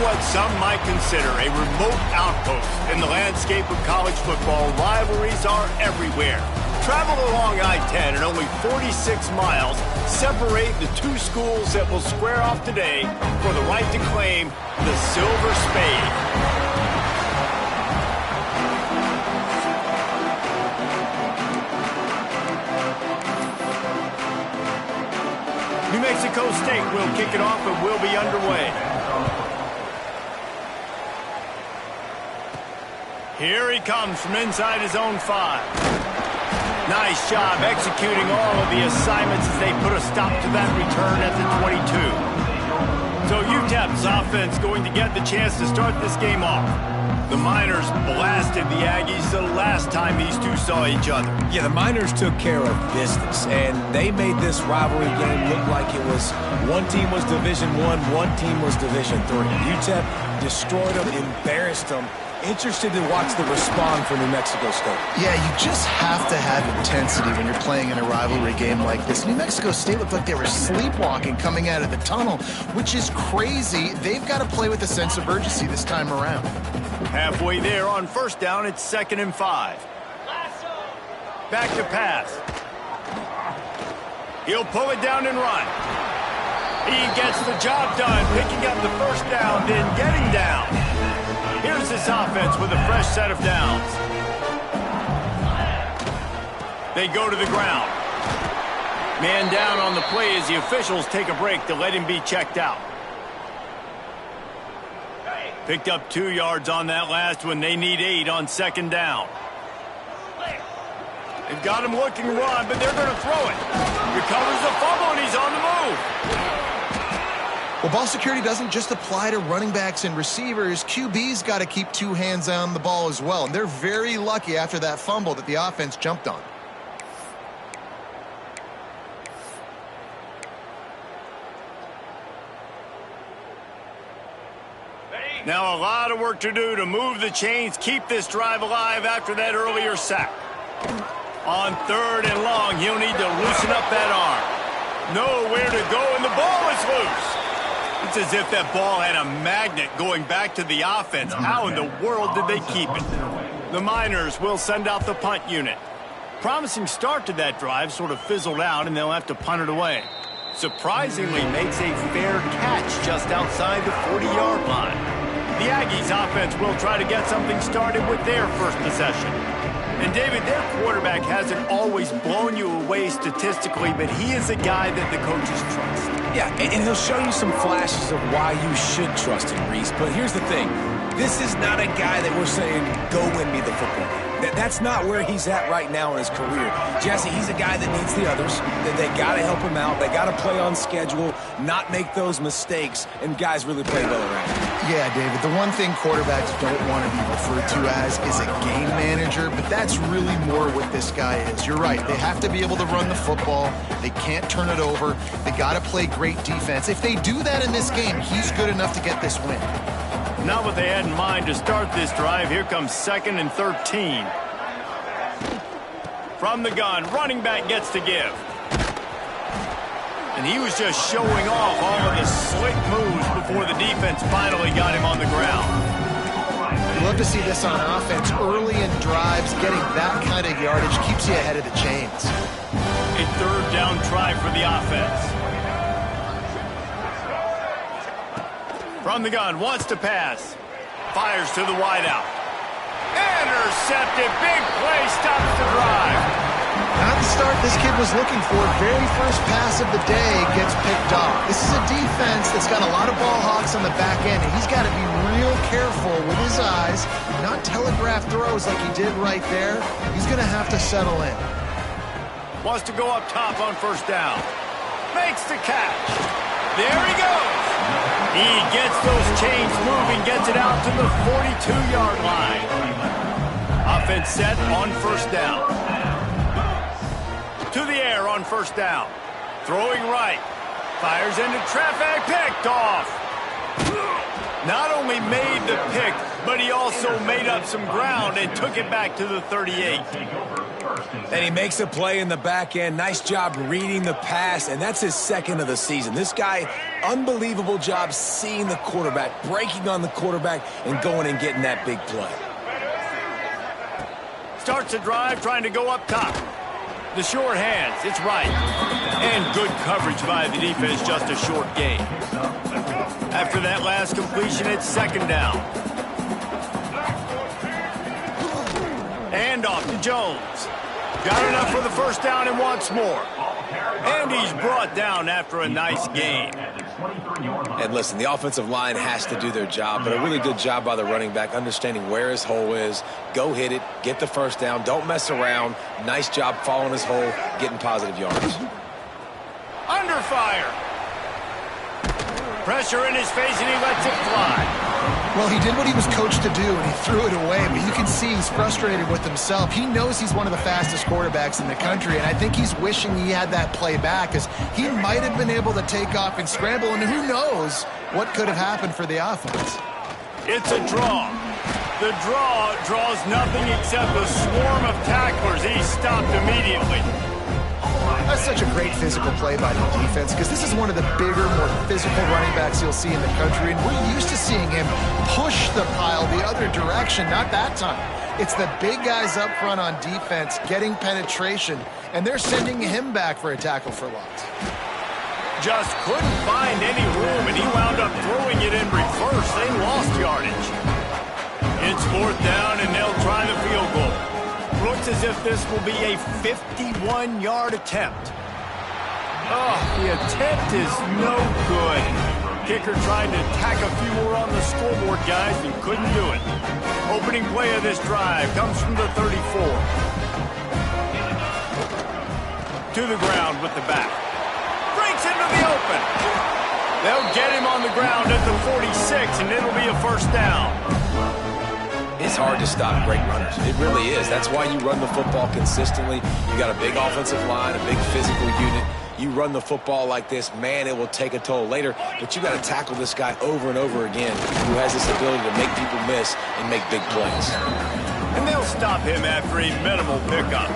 what some might consider a remote outpost in the landscape of college football, rivalries are everywhere. Travel along I-10 and only 46 miles separate the two schools that will square off today for the right to claim the Silver Spade. New Mexico State will kick it off and will be underway. Here he comes from inside his own 5. Nice job executing all of the assignments as they put a stop to that return at the 22. So UTEP's offense going to get the chance to start this game off. The Miners blasted the Aggies the last time these two saw each other. Yeah, the Miners took care of business, and they made this rivalry game look like it was one team was Division I, one team was Division III. UTEP destroyed them, embarrassed them. Interested to watch the respond for New Mexico State. Yeah, you just have to have intensity when you're playing in a rivalry game like this. New Mexico State looked like they were sleepwalking coming out of the tunnel, which is crazy. They've got to play with a sense of urgency this time around. Halfway there on first down, it's 2nd and 5. Back to pass. He'll pull it down and run. He gets the job done, picking up the first down, then getting down. Here's this offense with a fresh set of downs. They go to the ground. Man down on the play as the officials take a break to let him be checked out. Picked up 2 yards on that last one. They need 8 on 2nd down. They've got him looking run, but they're going to throw it. Recovers the fumble, and he's on the move. Well, ball security doesn't just apply to running backs and receivers. QB's got to keep 2 hands on the ball as well. And they're very lucky after that fumble that the offense jumped on. Now a lot of work to do to move the chains, keep this drive alive after that earlier sack. On 3rd and long, he'll need to loosen up that arm. Nowhere to go, and the ball is loose. It's as if that ball had a magnet going back to the offense. How in the world did they keep it? The Miners will send out the punt unit. Promising start to that drive sort of fizzled out, and they'll have to punt it away. Surprisingly makes a fair catch just outside the 40-yard line. The Aggies offense will try to get something started with their first possession. And David, their quarterback hasn't always blown you away statistically, but he is a guy that the coaches trust. Yeah, and he'll show you some flashes of why you should trust him, Reese. But here's the thing. This is not a guy that we're saying, go win me the football game. That's not where he's at right now in his career. Jesse, he's a guy that needs the others. That they got to help him out. They got to play on schedule, not make those mistakes, and guys really play well around him. Yeah, David, the one thing quarterbacks don't want to be referred to as is a game manager, but that's really more what this guy is. You're right. They have to be able to run the football. They can't turn it over. They got to play great defense. If they do that in this game, he's good enough to get this win. Not what they had in mind to start this drive. Here comes 2nd and 13. From the gun, running back gets to give. And he was just showing off all of the slick moves before the defense finally got him on the ground. I'd love to see this on offense. Early in drives, getting that kind of yardage keeps you ahead of the chains. A 3rd down try for the offense. From the gun, wants to pass. Fires to the wideout. Intercepted. Big play, stops the drive. Not the start this kid was looking for. Very first pass of the day gets picked off. This is a defense that's got a lot of ball hawks on the back end, and he's got to be real careful with his eyes, not telegraph throws like he did right there. He's going to have to settle in. Wants to go up top on 1st down. Makes the catch. There he goes. He gets those chains moving, gets it out to the 42-yard line. Offense set on 1st down. To the air on 1st down. Throwing right. Fires into traffic. Picked off. Not only made the pick, but he also made up some ground and took it back to the 38. And he makes a play in the back end. Nice job reading the pass, and that's his 2nd of the season. This guy unbelievable job seeing the quarterback, breaking on the quarterback, and going and getting that big play. Starts the drive trying to go up top. The short hands, it's right. And good coverage by the defense, just a short gain. After that last completion, it's second down. And off to Jones. Got enough for the first down and wants more. And he's brought down after a nice gain. And listen, the offensive line has to do their job, but a really good job by the running back, understanding where his hole is. Go hit it, get the first down, don't mess around. Nice job following his hole, getting positive yards. Under fire. Pressure in his face, and he lets it fly. Well, he did what he was coached to do, and he threw it away, but you can see he's frustrated with himself. He knows he's one of the fastest quarterbacks in the country, and I think he's wishing he had that play back, as he might have been able to take off and scramble, and who knows what could have happened for the offense. It's a draw. The draw draws nothing except a swarm of tacklers. He's stopped immediately. That's such a great physical play by the defense, because this is one of the bigger, more physical running backs you'll see in the country, and we're used to seeing him push the pile the other direction. Not that time. It's the big guys up front on defense getting penetration, and they're sending him back for a tackle for loss. Just couldn't find any room, and he wound up throwing it in reverse. They lost yardage. It's fourth down, and they'll try the field goal. Looks as if this will be a 51-yard attempt. Oh, the attempt is no good. Kicker tried to tack a few more on the scoreboard, guys, and couldn't do it. Opening play of this drive comes from the 34. To the ground with the back. Breaks into the open. They'll get him on the ground at the 46, and it'll be a first down. It's hard to stop great runners. It really is. That's why you run the football consistently. You got a big offensive line, a big physical unit. You run the football like this, man, it will take a toll later. But you got to tackle this guy over and over again, who has this ability to make people miss and make big plays. And they'll stop him after a minimal pickup.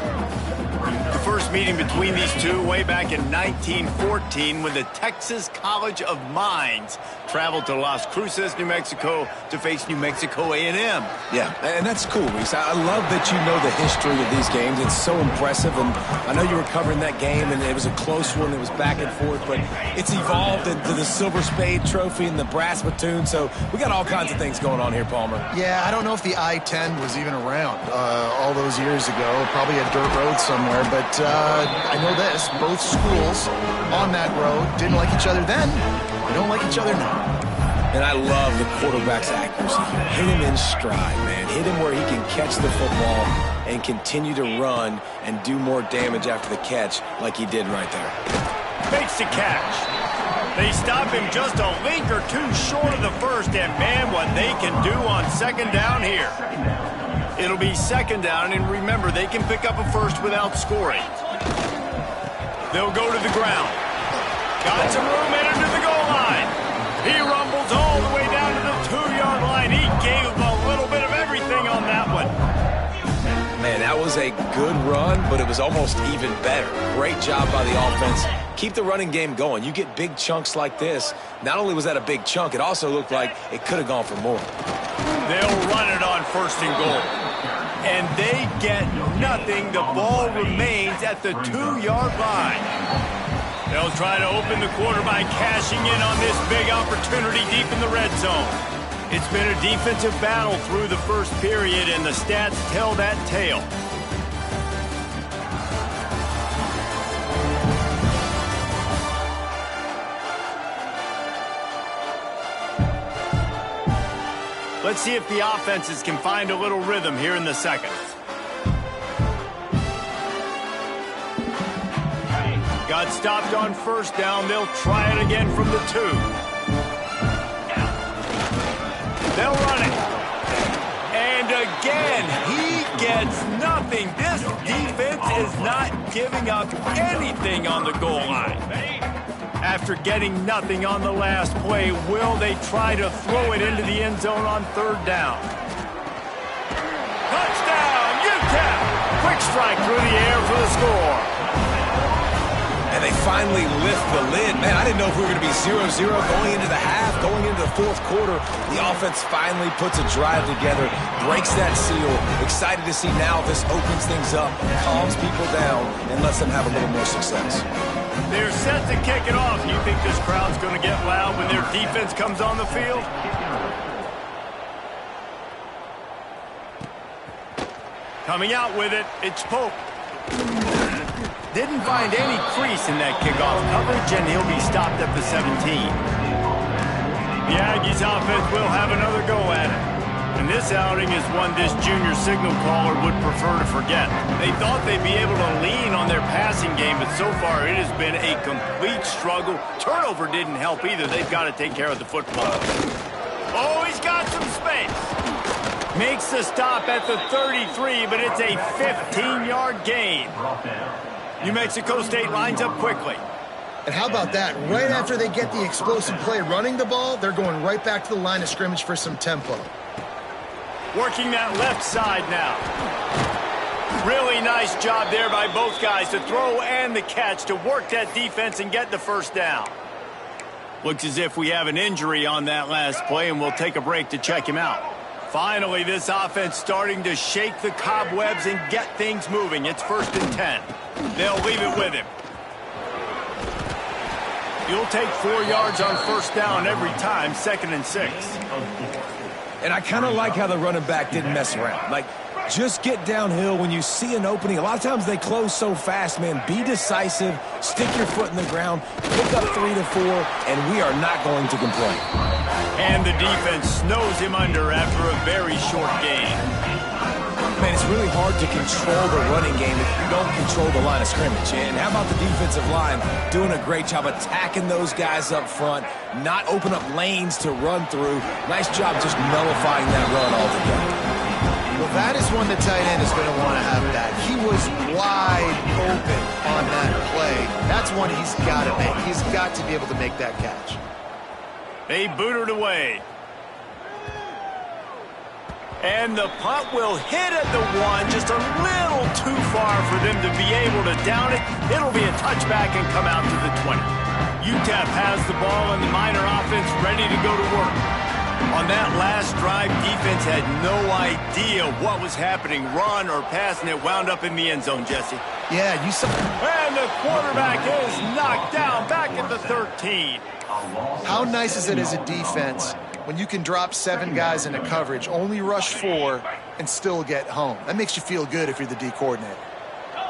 The first meeting between these two way back in 1914 when the Texas College of Mines traveled to Las Cruces, New Mexico to face New Mexico A&M. Yeah, and that's cool, Reese. I love that you know the history of these games. It's so impressive, and I know you were covering that game, and it was a close one. It was back and forth, but it's evolved into the Silver Spade Trophy and the Brass Platoon, so we got all kinds of things going on here, Palmer. Yeah, I don't know if the I-10 was even around all those years ago. Probably a dirt road somewhere, but I know this. Both schools on that road didn't like each other then. They don't like each other now. And I love the quarterback's accuracy here. Hit him in stride, man. Hit him where he can catch the football and continue to run and do more damage after the catch like he did right there. Makes the catch. They stop him just a link or two short of the first, and man, what they can do on second down here. It'll be second down, and remember, they can pick up a first without scoring. They'll go to the ground. Got some room headed to the goal line. He rumbles all the way down to the 2-yard line. He gave a little bit of everything on that one. Man, that was a good run, but it was almost even better. Great job by the offense. Keep the running game going. You get big chunks like this. Not only was that a big chunk, it also looked like it could have gone for more. They'll run it on first and goal. And they get nothing. The ball remains at the 2-yard line. They'll try to open the quarter by cashing in on this big opportunity deep in the red zone. It's been a defensive battle through the first period, and the stats tell that tale. Let's see if the offenses can find a little rhythm here in the second. Got stopped on first down. They'll try it again from the 2. They'll run it. And again, he gets nothing. This defense is not giving up anything on the goal line. After getting nothing on the last play, will they try to throw it into the end zone on third down? Touchdown, UTEP! Quick strike through the air for the score. And they finally lift the lid. Man, I didn't know if we were going to be 0-0 going into the half, going into the fourth quarter. The offense finally puts a drive together, breaks that seal. Excited to see now this opens things up, calms people down, and lets them have a little more success. They're set to kick it off. You think this crowd's going to get loud when their defense comes on the field? Coming out with it, it's Pope. Didn't find any crease in that kickoff coverage, and he'll be stopped at the 17. The Aggies offense will have another go at it. And this outing is one this junior signal caller would prefer to forget. They thought they'd be able to lean on their passing game, but so far it has been a complete struggle. Turnover didn't help either. They've got to take care of the football. Oh, he's got some space. Makes the stop at the 33, but it's a 15-yard gain. New Mexico State lines up quickly. And how about that? Right after they get the explosive play running the ball, they're going right back to the line of scrimmage for some tempo. Working that left side now. Really nice job there by both guys to throw and the catch to work that defense and get the first down. Looks as if we have an injury on that last play, and we'll take a break to check him out. Finally, this offense starting to shake the cobwebs and get things moving. It's 1st and 10. They'll leave it with him. You'll take 4 yards on first down every time, 2nd and 6. And I kind of like how the running back didn't mess around. Like, just get downhill when you see an opening. A lot of times they close so fast, man. Be decisive, stick your foot in the ground, pick up 3 to 4, and we are not going to complain. And the defense snows him under after a very short gain. Man, it's really hard to control the running game if you don't control the line of scrimmage. And how about the defensive line doing a great job attacking those guys up front, not open up lanes to run through. Nice job just nullifying that run altogether. Well, that is one the tight end is going to want to have back. He was wide open on that play. That's one he's got to make. He's got to be able to make that catch. They boot it away. And the punt will hit at the 1, just a little too far for them to be able to down it. It'll be a touchback and come out to the 20. UTEP has the ball and the Miner offense ready to go to work. On that last drive, defense had no idea what was happening, run or pass, and it wound up in the end zone, Jesse. Yeah, you saw. And the quarterback is knocked down back at the 13. How nice is it as a defense when you can drop 7 guys into coverage, only rush 4, and still get home? That makes you feel good if you're the D coordinator.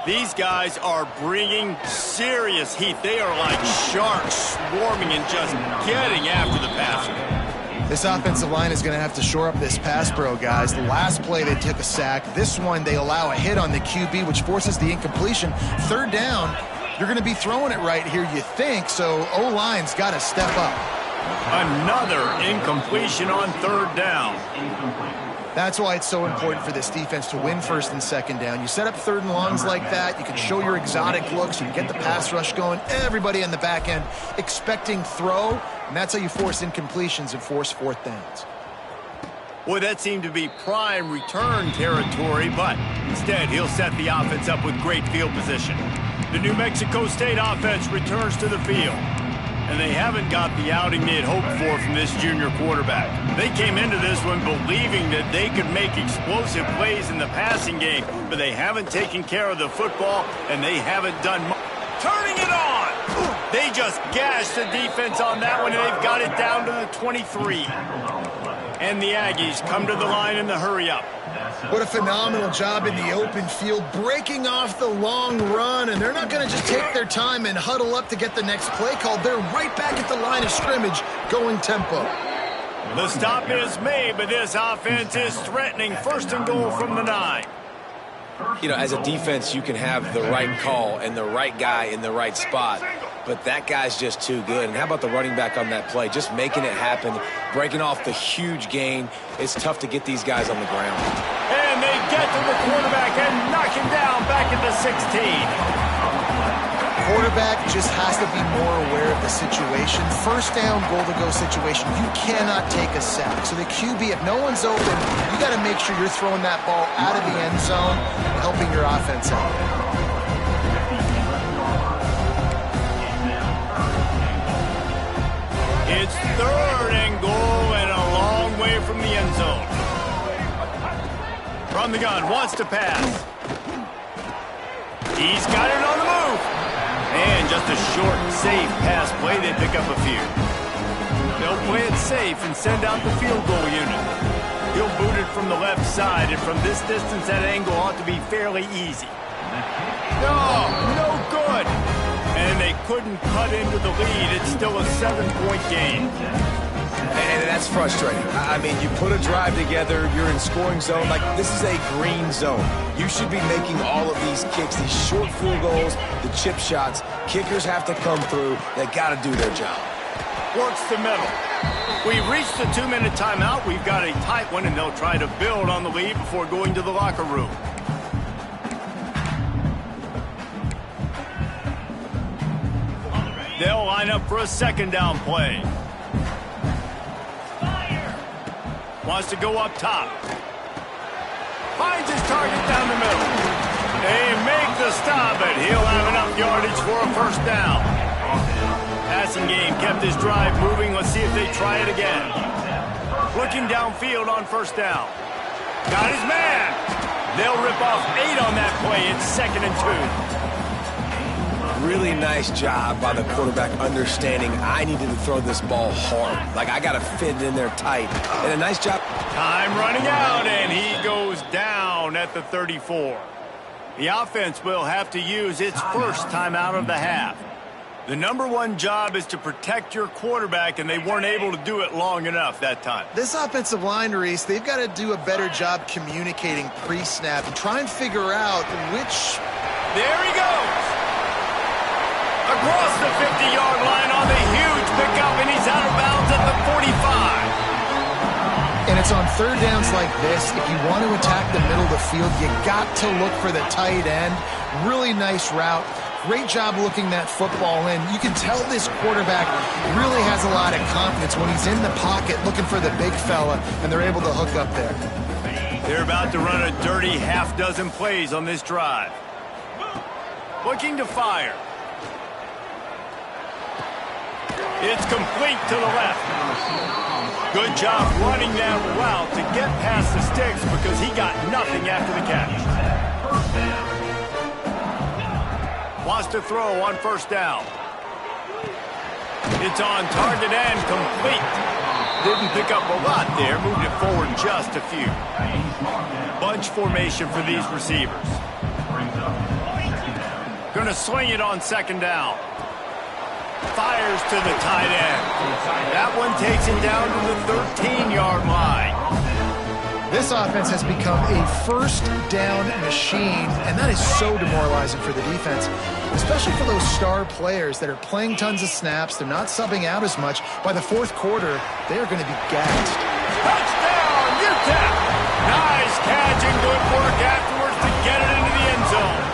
These guys are bringing serious heat. They are like sharks swarming and just getting after the passer. This offensive line is going to have to shore up this pass pro, guys. The last play they took a sack. This one they allow a hit on the QB, which forces the incompletion. 3rd down, you're going to be throwing it right here, you think, so O-line's got to step up. Another incompletion on 3rd down. That's why it's so important for this defense to win 1st and 2nd down. You set up 3rd and longs like that, you can show your exotic looks, you can get the pass rush going, everybody on the back end expecting throw, and that's how you force incompletions and force 4th downs. Boy, that seemed to be prime return territory, but instead he'll set the offense up with great field position. The New Mexico State offense returns to the field. And they haven't got the outing they'd hoped for from this junior quarterback. They came into this one believing that they could make explosive plays in the passing game, but they haven't taken care of the football, and they haven't done much. Turning it on! They just gashed the defense on that one, and they've got it down to the 23. And the Aggies come to the line in the hurry-up. What a phenomenal job in the open field, breaking off the long run, and they're not going to just take their time and huddle up to get the next play called. They're right back at the line of scrimmage, going tempo. The stop is made, but this offense is threatening. 1st and goal from the 9. You know, as a defense, you can have the right call and the right guy in the right spot, but that guy's just too good. And how about the running back on that play? Just making it happen, breaking off the huge gain. It's tough to get these guys on the ground. And they get to the quarterback and knock him down back at the 16. Quarterback just has to be more aware of the situation. 1st down, goal-to-go situation. You cannot take a sack. So the QB, if no one's open, you got to make sure you're throwing that ball out of the end zone, helping your offense out. It's 3rd and goal and a long way from the end zone. From the gun, wants to pass. He's got it on the move. And just a short, safe pass play. They pick up a few. They'll play it safe and send out the field goal unit. He'll boot it from the left side, and from this distance, that angle ought to be fairly easy. No good. And they couldn't cut into the lead. It's still a 7-point game. And that's frustrating. I mean, you put a drive together, you're in scoring zone. Like, this is a green zone. You should be making all of these kicks, these short field goals, the chip shots. Kickers have to come through. They got to do their job. Works the middle. We've reached the 2-minute timeout. We've got a tight one, and they'll try to build on the lead before going to the locker room. They'll line up for a 2nd down play. Wants to go up top. Finds his target down the middle. They make the stop, but he'll have enough yardage for a 1st down. Passing game kept his drive moving. Let's see if they try it again. Looking downfield on 1st down. Got his man. They'll rip off 8 on that play. It's 2nd and 2. Really nice job by the quarterback understanding I needed to throw this ball hard. Like, I got to fit it in there tight. And a nice job. Time running out, and he goes down at the 34. The offense will have to use its 1st timeout of the half. The #1 job is to protect your quarterback, and they weren't able to do it long enough that time. This offensive line, Reese, they've got to do a better job communicating pre-snap and try and figure out which... There he goes. Across the 50-yard line on the huge pickup, and he's out of bounds at the 45. And it's on 3rd downs like this. If you want to attack the middle of the field, you got to look for the tight end. Really nice route. Great job looking that football in. You can tell this quarterback really has a lot of confidence when he's in the pocket looking for the big fella, and they're able to hook up there. They're about to run a dirty half-dozen plays on this drive. Looking to fire. It's complete to the left. Good job running that route to get past the sticks because he got nothing after the catch. Wants to throw on 1st down. It's on target and complete. Didn't pick up a lot there. Moved it forward just a few. Bunch formation for these receivers. Gonna swing it on 2nd down. Fires to the tight end. That one takes him down to the 13-yard line. This offense has become a 1st down machine, and that is so demoralizing for the defense, especially for those star players that are playing tons of snaps. They're not subbing out as much. By the 4th quarter, they are going to be gassed. Touchdown, UTEP! Nice catch and good work afterwards to get it into the end zone.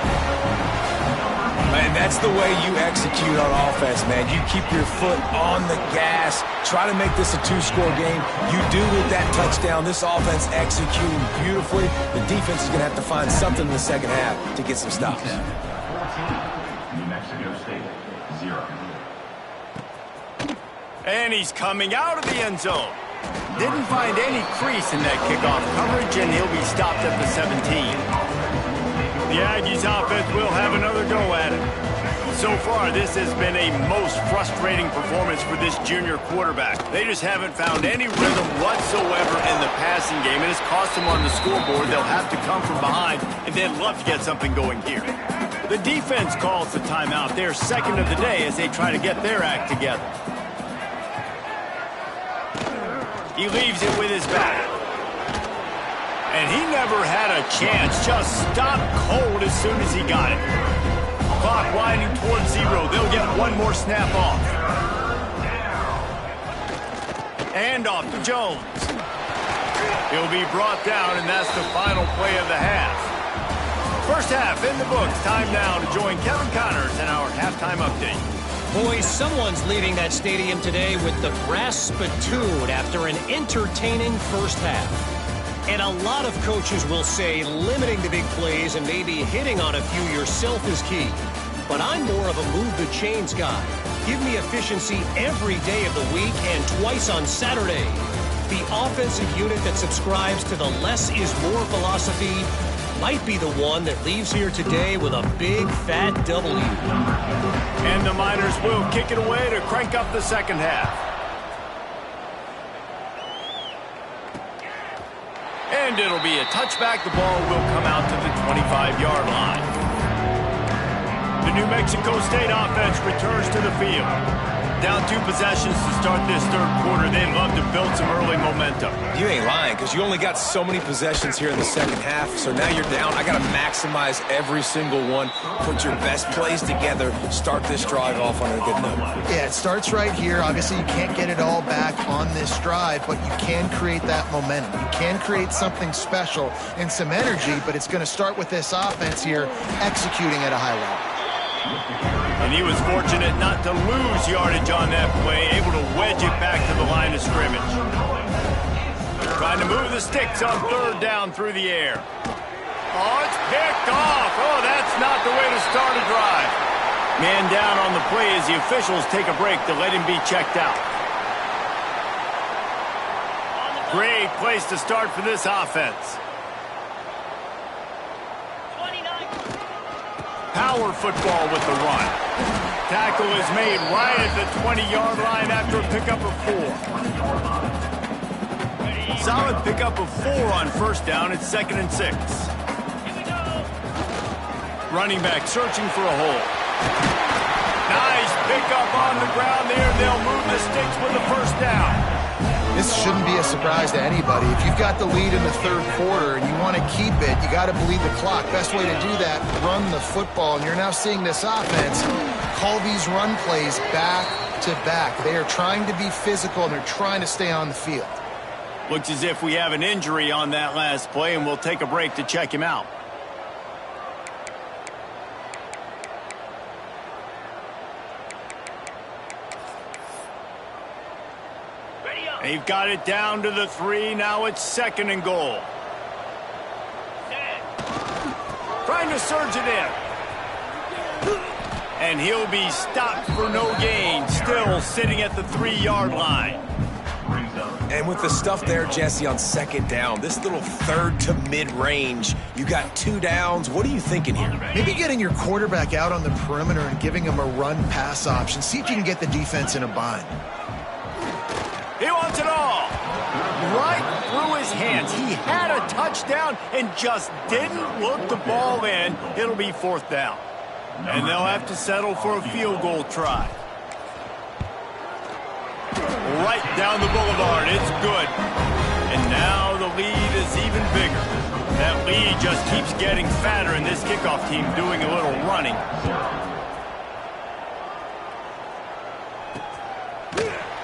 And that's the way you execute on offense, man. You keep your foot on the gas. Try to make this a 2-score game. You do with that touchdown. This offense executing beautifully. The defense is going to have to find something in the 2nd half to get some stops. New Mexico State, 0. And he's coming out of the end zone. Didn't find any crease in that kickoff coverage, and he'll be stopped at the 17. The Aggies offense will have another go at it. So far, this has been a most frustrating performance for this junior quarterback. They just haven't found any rhythm whatsoever in the passing game. It has cost them on the scoreboard. They'll have to come from behind, and they'd love to get something going here. The defense calls the timeout. They're 2nd of the day as they try to get their act together. He leaves it with his back. And he never had a chance. Just stopped cold as soon as he got it. Clock winding towards 0. They'll get one more snap off. And off to Jones. He'll be brought down, and that's the final play of the half. 1st half in the books. Time now to join Kevin Connors in our halftime update. Boys, someone's leaving that stadium today with the brass spittoon after an entertaining 1st half. And a lot of coaches will say limiting the big plays and maybe hitting on a few yourself is key. But I'm more of a move the chains guy. Give me efficiency every day of the week and twice on Saturday. The offensive unit that subscribes to the less is more philosophy might be the one that leaves here today with a big fat W. And the Miners will kick it away to crank up the second half. And it'll be a touchback. The ball will come out to the 25-yard line. The New Mexico State offense returns to the field. Down 2 possessions to start this third quarter. They'd love to build some early momentum. You ain't lying, because you only got so many possessions here in the second half, so now you're down. I got to maximize every single one, put your best plays together, start this drive off on a good note. Yeah, it starts right here. Obviously, you can't get it all back on this drive, but you can create that momentum. You can create something special and some energy, but it's going to start with this offense here executing at a high level. And he was fortunate not to lose yardage on that play, able to wedge it back to the line of scrimmage. Trying to move the sticks on third down through the air. Oh, it's picked off. Oh, that's not the way to start a drive. Man down on the play as the officials take a break to let him be checked out. Great place to start for this offense. Power football with the run. Tackle is made right at the 20-yard line after a pickup of 4. Solid pickup of 4 on first down. It's 2nd and 6. Running back searching for a hole. Nice pickup on the ground there. They'll move the sticks with the first down. This shouldn't be a surprise to anybody. If you've got the lead in the third quarter and you want to keep it, you got to bleed the clock. Best way to do that, run the football. And you're now seeing this offense call these run plays back to back. They are trying to be physical, and they're trying to stay on the field. Looks as if we have an injury on that last play, and we'll take a break to check him out. They've got it down to the 3. Now it's 2nd and goal. Trying to surge it in. And he'll be stopped for no gain. Still sitting at the 3-yard line. And with the stuff there, Jesse, on second down, this little third to mid-range, you got 2 downs. What are you thinking here? Maybe getting your quarterback out on the perimeter and giving him a run-pass option. See if you can get the defense in a bind. He wants it all. Right through his hands. He had a touchdown and just didn't look the ball in. It'll be 4th down. And they'll have to settle for a field goal try. Right down the boulevard. It's good. And now the lead is even bigger. That lead just keeps getting fatter, and this kickoff team doing a little running.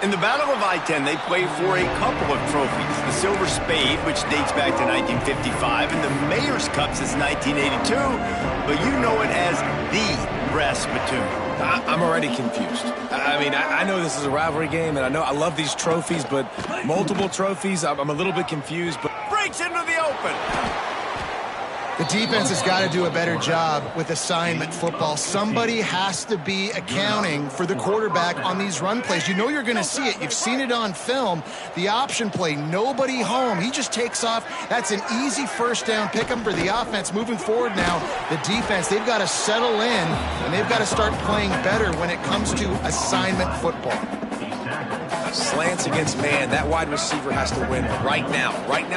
In the Battle of I-10, they play for a couple of trophies. The Silver Spade, which dates back to 1955, and the Mayor's Cup since 1982. But you know it as the Brass Spittoon. I'm already confused. I mean, I know this is a rivalry game, and I love these trophies, but multiple trophies, I'm a little bit confused. But breaks into the open. The defense has got to do a better job with assignment football. Somebody has to be accounting for the quarterback on these run plays. You know you're going to see it. You've seen it on film. The option play, nobody home. He just takes off. That's an easy first down pick up for the offense. Moving forward now, the defense, they've got to settle in, and they've got to start playing better when it comes to assignment football. Slants against man, that wide receiver has to win right now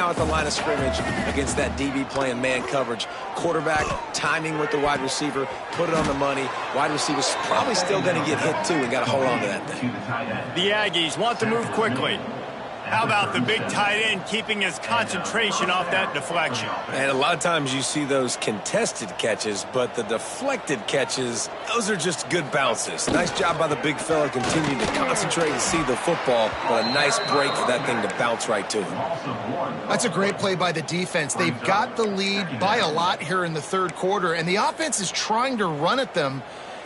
at the line of scrimmage against that DB playing man coverage. Quarterback, timing with the wide receiver, put it on the money. Wide receiver's probably still going to get hit too and got to hold on to that thing. The Aggies want to move quickly. How about the big tight end keeping his concentration off that deflection? And a lot of times you see those contested catches, but the deflected catches, those are just good bounces. Nice job by the big fella continuing to concentrate and see the football, but a nice break for that thing to bounce right to him. That's a great play by the defense. They've got the lead by a lot here in the third quarter, and the offense is trying to run at them.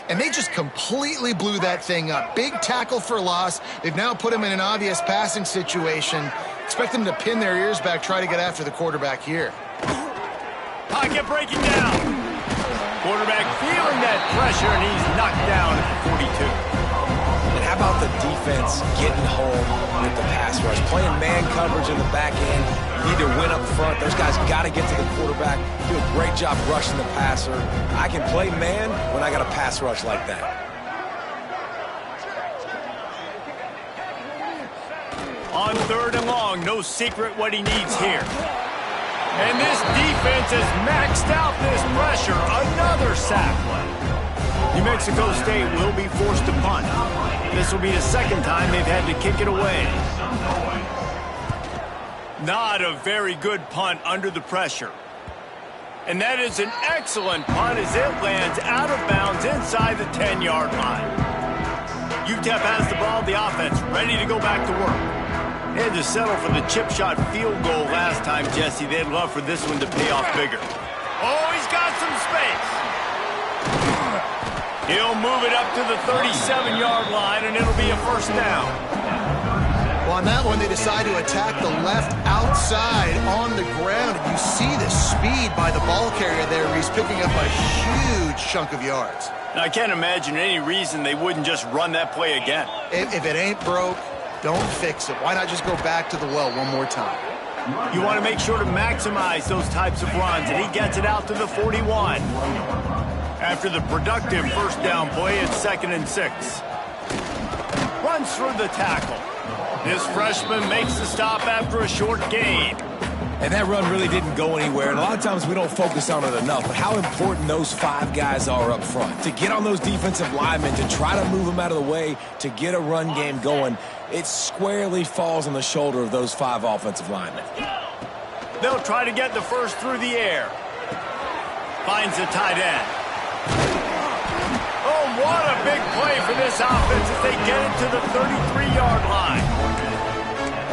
And they just completely blew that thing up. Big tackle for loss. They've now put him in an obvious passing situation. Expect them to pin their ears back, try to get after the quarterback here. Pocket breaking down. Quarterback feeling that pressure, and he's knocked down at the 42. about the defense getting home with the pass rush? Playing man coverage in the back end. You need to win up front. Those guys got to get to the quarterback. Do a great job rushing the passer. I can play man when I got a pass rush like that. On 3rd and long, no secret what he needs here. And this defense has maxed out this pressure. Another sack. New Mexico State will be forced to punt. This will be the second time they've had to kick it away. Not a very good punt under the pressure. And that is an excellent punt as it lands out of bounds inside the 10-yard line. UTEP has the ball, the offense ready to go back to work. They had to settle for the chip shot field goal last time, Jesse. They'd love for this one to pay off bigger. Oh, he's got some space. He'll move it up to the 37-yard line, and it'll be a first down. Well, on that one, they decide to attack the left outside on the ground. And you see the speed by the ball carrier there. He's picking up a huge chunk of yards. Now, I can't imagine any reason they wouldn't just run that play again. If it ain't broke, don't fix it. Why not just go back to the well one more time? You want to make sure to maximize those types of runs, and he gets it out to the 41. After the productive first down play, it's 2nd and 6. Runs through the tackle. This freshman makes the stop after a short gain. And that run really didn't go anywhere. And a lot of times we don't focus on it enough. But how important those 5 guys are up front. To get on those defensive linemen, to try to move them out of the way, to get a run game going, it squarely falls on the shoulder of those 5 offensive linemen. They'll try to get the first through the air. Finds the tight end. Oh, what a big play for this offense as they get it to the 33-yard line.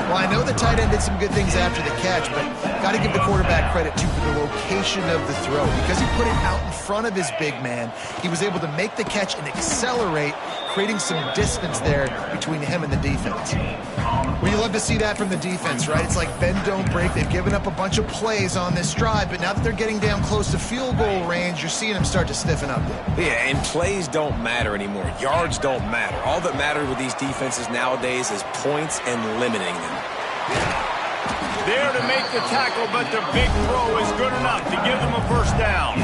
Well, I know the tight end did some good things after the catch, but got to give the quarterback credit, too, for the location of the throw. Because he put it out in front of his big man, he was able to make the catch and accelerate, creating some distance there between him and the defense. Well, you love to see that from the defense, right? It's like bend, don't break. They've given up a bunch of plays on this drive, but now that they're getting down close to field goal range, you're seeing them start to stiffen up there. Yeah, and plays don't matter anymore. Yards don't matter. All that matters with these defenses nowadays is points and limiting them. There to make the tackle, but the big throw is good enough to give them a first down.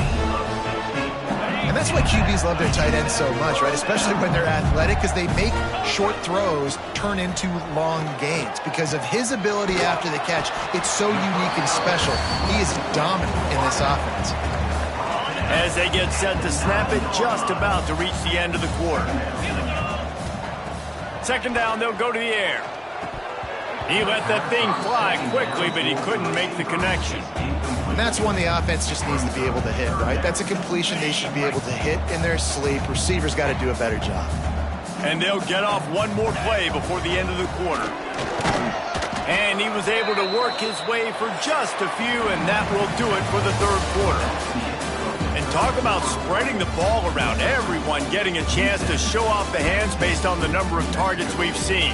And that's why QBs love their tight ends so much, right? Especially when they're athletic, because they make short throws turn into long gains. Because of his ability after the catch, it's so unique and special. He is dominant in this offense. As they get set to snap it, just about to reach the end of the quarter. 2nd down, they'll go to the air. He let that thing fly quickly, but he couldn't make the connection. And that's one the offense just needs to be able to hit, right? That's a completion they should be able to hit in their sleep. Receivers got to do a better job. And they'll get off one more play before the end of the quarter. And he was able to work his way for just a few, and that will do it for the 3rd quarter. And talk about spreading the ball around, everyone getting a chance to show off the hands based on the number of targets we've seen.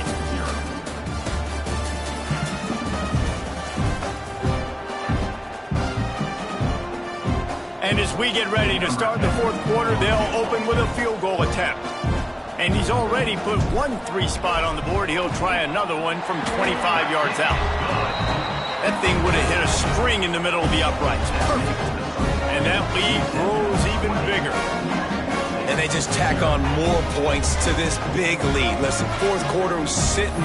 And as we get ready to start the 4th quarter, they'll open with a field goal attempt. And he's already put 1 3 spot on the board. He'll try another one from 25 yards out. That thing would have hit a string in the middle of the uprights. Perfect. And that lead grows even bigger. And they just tack on more points to this big lead. Listen, 4th quarter was sitting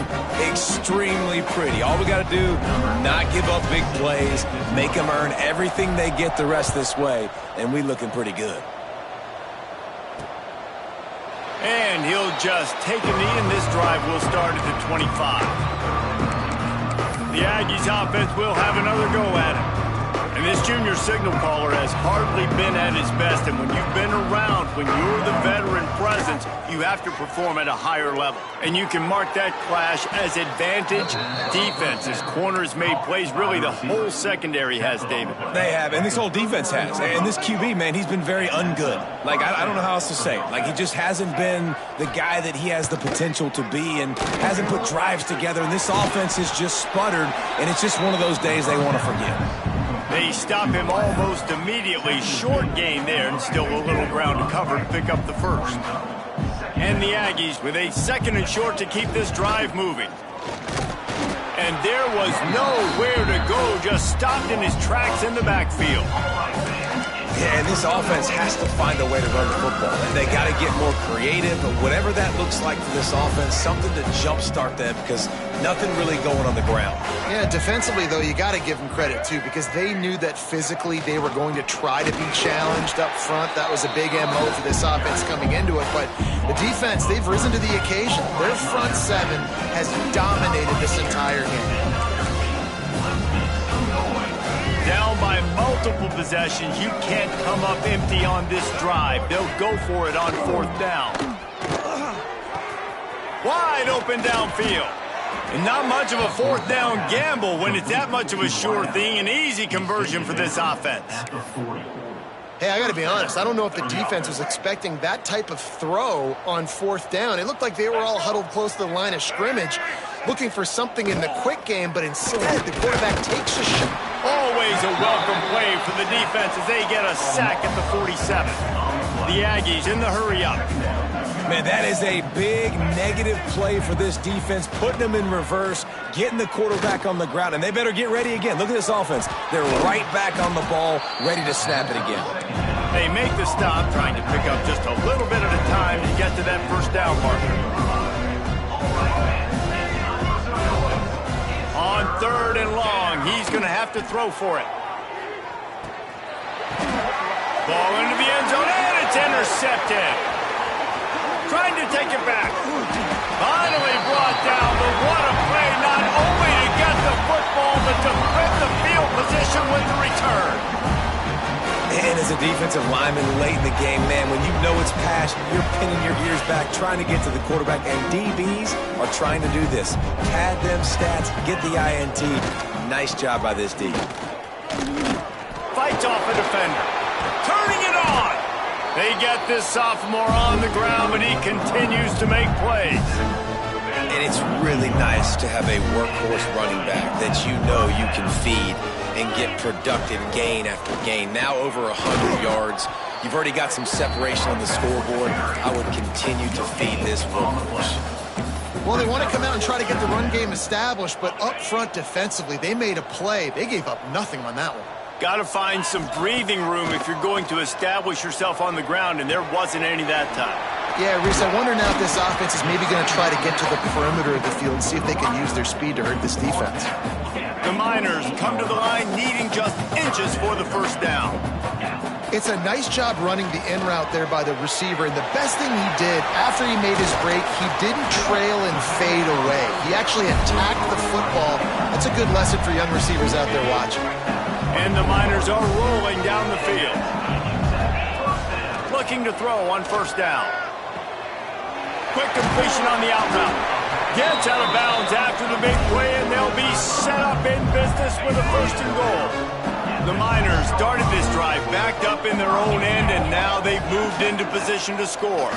extremely pretty. All we got to do, not give up big plays, make them earn everything they get the rest this way, and we looking pretty good. And he'll just take a knee, and this drive will start at the 25. The Aggies offense will have another go at it. And this junior signal caller has hardly been at his best. And when you've been around, when you're the veteran presence, you have to perform at a higher level. And you can mark that clash as advantage defense. As corners made plays, really the whole secondary has, David. They have, and this whole defense has. And this QB, man, he's been very ungood. Like, I don't know how else to say it. Like, he just hasn't been the guy that he has the potential to be and hasn't put drives together. And this offense has just sputtered, and it's just one of those days they want to forget. They stop him almost immediately. Short gain there, and still a little ground to cover to pick up the first. And the Aggies with a 2nd and short to keep this drive moving. And there was nowhere to go, just stopped in his tracks in the backfield. Yeah, and this offense has to find a way to run the football. They got to get more creative, but whatever that looks like for this offense, something to jumpstart them because nothing really going on the ground. Yeah, defensively, though, you got to give them credit, too, because they knew that physically they were going to try to be challenged up front. That was a big MO for this offense coming into it, but the defense, they've risen to the occasion. Their front 7 has dominated this entire game. Down by multiple possessions, you can't come up empty on this drive. They'll go for it on 4th down. Wide open downfield. And not much of a 4th down gamble when it's that much of a sure thing. An easy conversion for this offense. Hey, I got to be honest. I don't know if the defense was expecting that type of throw on 4th down. It looked like they were all huddled close to the line of scrimmage, looking for something in the quick game, but instead the quarterback takes a shot. Always a welcome play for the defense as they get a sack at the 47. The Aggies in the hurry up. Man, that is a big negative play for this defense, putting them in reverse, getting the quarterback on the ground, and they better get ready again. Look at this offense. They're right back on the ball, ready to snap it again. They make the stop, trying to pick up just a little bit at a time to get to that 1st down marker. On 3rd and long, he's going to have to throw for it. Ball into the end zone, and it's intercepted. Trying to take it back. Finally brought down, but what a play, not only to get the football, but to flip the field position with the return. And as a defensive lineman late in the game, man, when you know it's past, you're pinning your ears back, trying to get to the quarterback, and DBs are trying to do this. Pad them stats, get the INT. Nice job by this D. Fights off a defender. Turning it on. They get this sophomore on the ground, but he continues to make plays. And it's really nice to have a workhorse running back that you know you can feed and get productive gain after gain. Now over 100 yards. You've already got some separation on the scoreboard. I would continue to feed this workhorse. Well, they want to come out and try to get the run game established, but up front defensively, they made a play. They gave up nothing on that one. Got to find some breathing room if you're going to establish yourself on the ground, and there wasn't any that time. Yeah, Reese, I wonder now if this offense is maybe going to try to get to the perimeter of the field and see if they can use their speed to hurt this defense. The Miners come to the line needing just inches for the 1st down. It's a nice job running the in route there by the receiver, and the best thing he did after he made his break, he didn't trail and fade away. He actually attacked the football. That's a good lesson for young receivers out there watching. And the Miners are rolling down the field. Looking to throw on 1st down. Quick completion on the out route. Gets out of bounds after the big play, and they'll be set up in business with a 1st and goal. The Miners started this drive backed up in their own end, and now they've moved into position to score.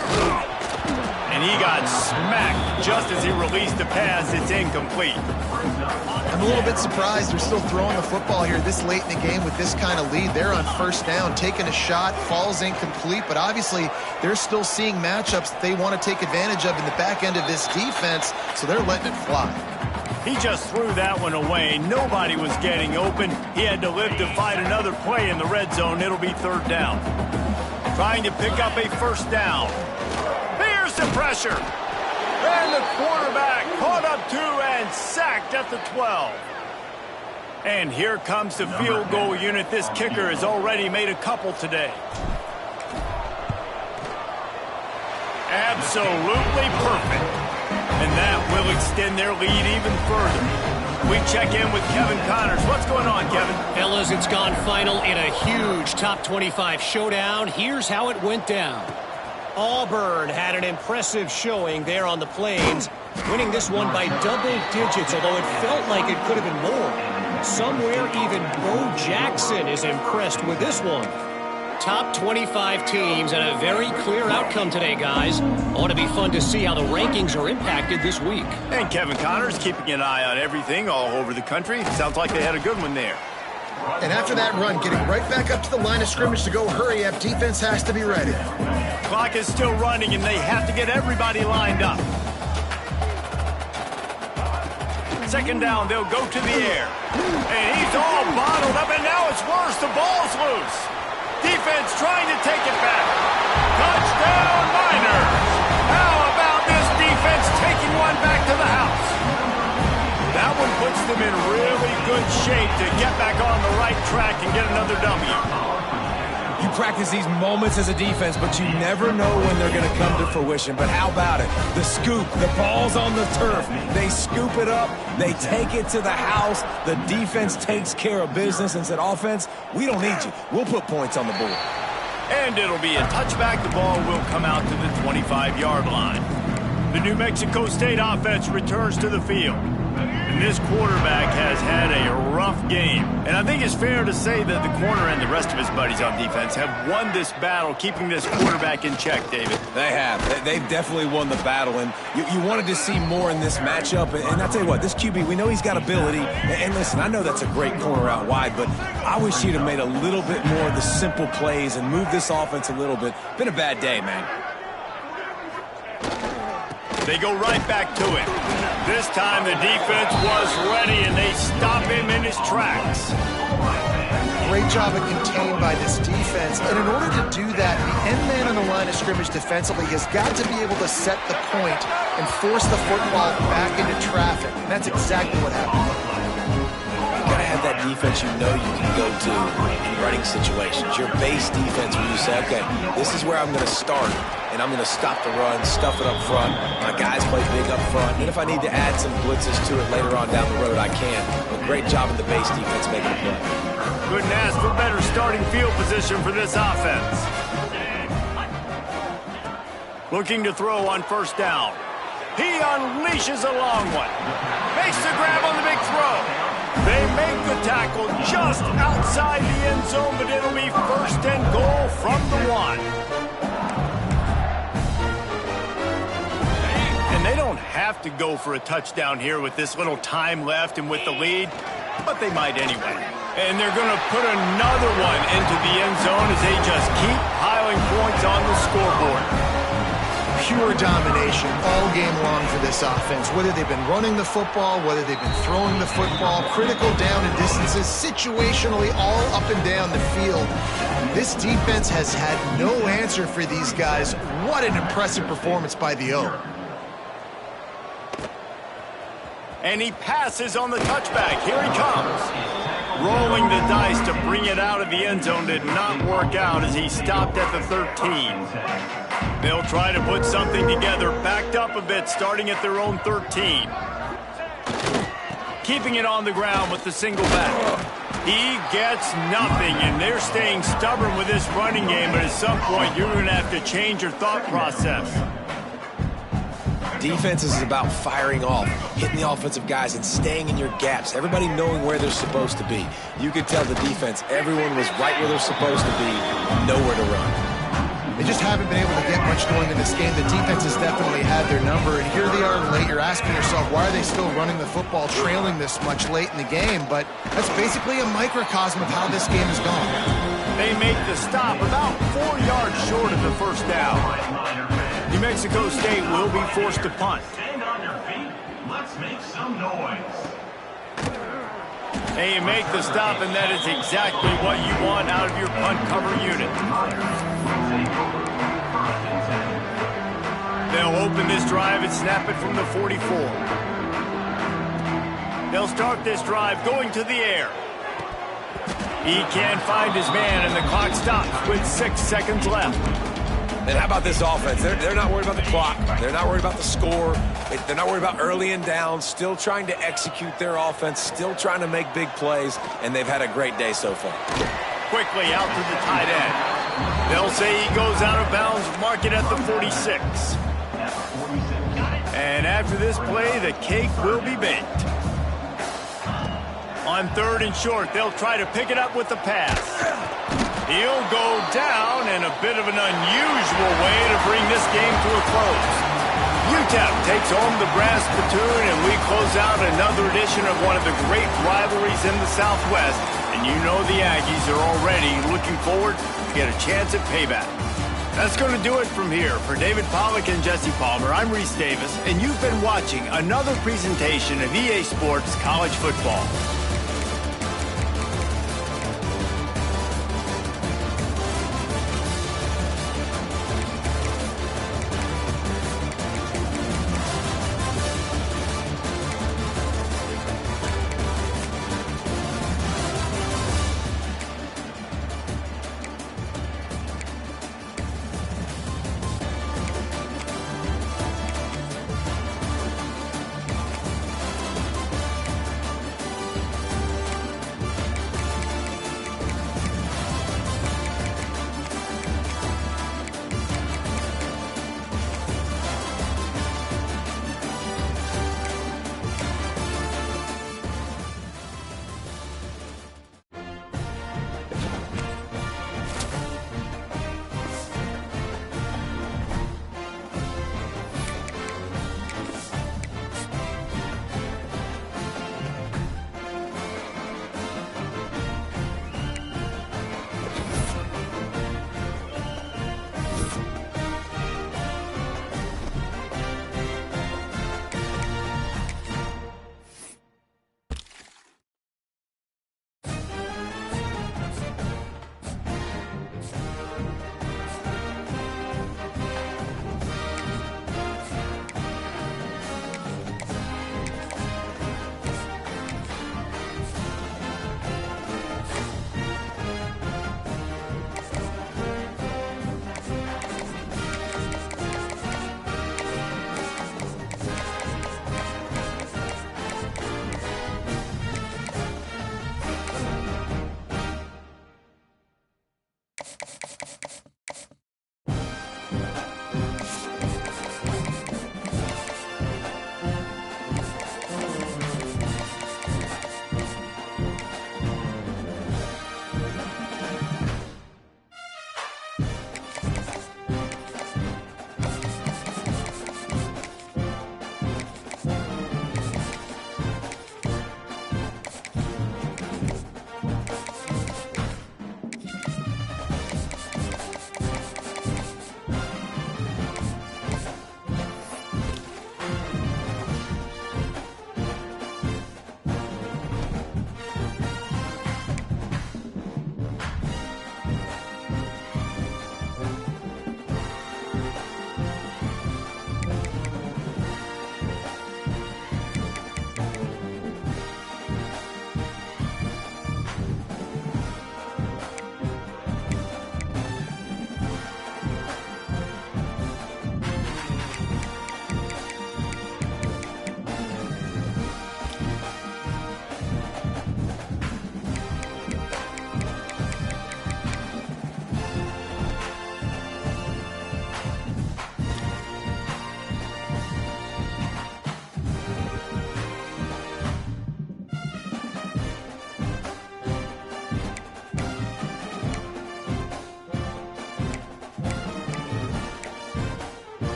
And he got smacked just as he released the pass. It's incomplete. I'm a little bit surprised they're still throwing the football here this late in the game with this kind of lead. They're on 1st down, taking a shot, falls incomplete, but obviously they're still seeing matchups that they want to take advantage of in the back end of this defense, so they're letting it fly. He just threw that one away. Nobody was getting open. He had to live to fight another play in the red zone. It'll be 3rd down. Trying to pick up a 1st down. Here's the pressure. And the quarterback caught up 2 and sacked at the 12. And here comes the field goal unit. This kicker has already made a couple today. Absolutely perfect. And that will extend their lead even further. We check in with Kevin Connors. What's going on, Kevin? Fellas, it's gone final in a huge top 25 showdown. Here's how it went down. Auburn had an impressive showing there on the Plains, winning this one by double digits, although it felt like it could have been more. Somewhere even Bo Jackson is impressed with this one. Top 25 teams and a very clear outcome today, guys. Ought to be fun to see how the rankings are impacted this week. And Kevin Connors keeping an eye on everything all over the country. Sounds like they had a good one there. And after that run, getting right back up to the line of scrimmage to go hurry up, defense has to be ready. Clock is still running, and they have to get everybody lined up. Second down, they'll go to the air. And he's all bottled up, and now it's worse. The ball's loose. Defense trying to take it back. Touchdown, Niners. How about this defense taking one back to the house? That one puts them in really good shape to get back on the right track and get another W. You practice these moments as a defense, but you never know when they're going to come to fruition. But how about it? The scoop, the ball's on the turf. They scoop it up. They take it to the house. The defense takes care of business and said, offense, we don't need you. We'll put points on the board. And it'll be a touchback. The ball will come out to the 25-yard line. The New Mexico State offense returns to the field. And this quarterback has had a rough game. And I think it's fair to say that the corner and the rest of his buddies on defense have won this battle, keeping this quarterback in check, David. They have. They've definitely won the battle. And you wanted to see more in this matchup. And I'll tell you what, this QB, we know he's got ability. And listen, I know that's a great corner out wide, but I wish he'd have made a little bit more of the simple plays and moved this offense a little bit. Been a bad day, man. They go right back to it. This time the defense was ready, and they stop him in his tracks. Great job of contained by this defense. And in order to do that, the end man on the line of scrimmage defensively has got to be able to set the point and force the football back into traffic. And that's exactly what happened. You gotta have that defense you know you can go to in running situations. Your base defense where you say, okay, this is where I'm gonna start, and I'm gonna stop the run, stuff it up front. My guys play big up front, and if I need to add some blitzes to it later on down the road, I can. But great job in the base defense making a play. Couldn't ask for better starting field position for this offense. Looking to throw on first down. He unleashes a long one. Makes the grab on the big throw. They make the tackle just outside the end zone, but it'll be first and goal from the 1. And they don't have to go for a touchdown here with this little time left and with the lead, but they might anyway. And they're going to put another one into the end zone as they just keep piling points on the scoreboard. Pure domination all game long for this offense. Whether they've been running the football, whether they've been throwing the football, critical down and distances, situationally all up and down the field. This defense has had no answer for these guys. What an impressive performance by the O. And he passes on the touchback. Here he comes. Rolling the dice to bring it out of the end zone did not work out as he stopped at the 13. They'll try to put something together, backed up a bit, starting at their own 13. Keeping it on the ground with the single back. He gets nothing, and they're staying stubborn with this running game, but at some point you're going to have to change your thought process. Defense is about firing off, hitting the offensive guys and staying in your gaps, everybody knowing where they're supposed to be. You could tell the defense, everyone was right where they're supposed to be, nowhere to run. They just haven't been able to get much going in this game. The defense has definitely had their number, and here they are late. You're asking yourself, why are they still running the football, trailing this much late in the game? But that's basically a microcosm of how this game has gone. They make the stop about 4 yards short of the first down. New Mexico State will be forced to punt. Stand on your feet. Let's make some noise. They make the stop, and that is exactly what you want out of your punt cover unit. They'll open this drive and snap it from the 44. They'll start this drive going to the air. He can't find his man, and the clock stops with 6 seconds left. And how about this offense? They're not worried about the clock. They're not worried about the score. They're not worried about early and down. Still trying to execute their offense. Still trying to make big plays. And they've had a great day so far. Quickly out to the tight end. They'll say he goes out of bounds. Mark it at the 46. And after this play, the cake will be baked. On 3rd and short, they'll try to pick it up with the pass. He'll go down in a bit of an unusual way to bring this game to a close. UTEP takes home the brass spittoon, and we close out another edition of one of the great rivalries in the Southwest. And you know the Aggies are already looking forward to get a chance at payback. That's going to do it from here. For David Pollack and Jesse Palmer, I'm Reese Davis, and you've been watching another presentation of EA Sports College Football.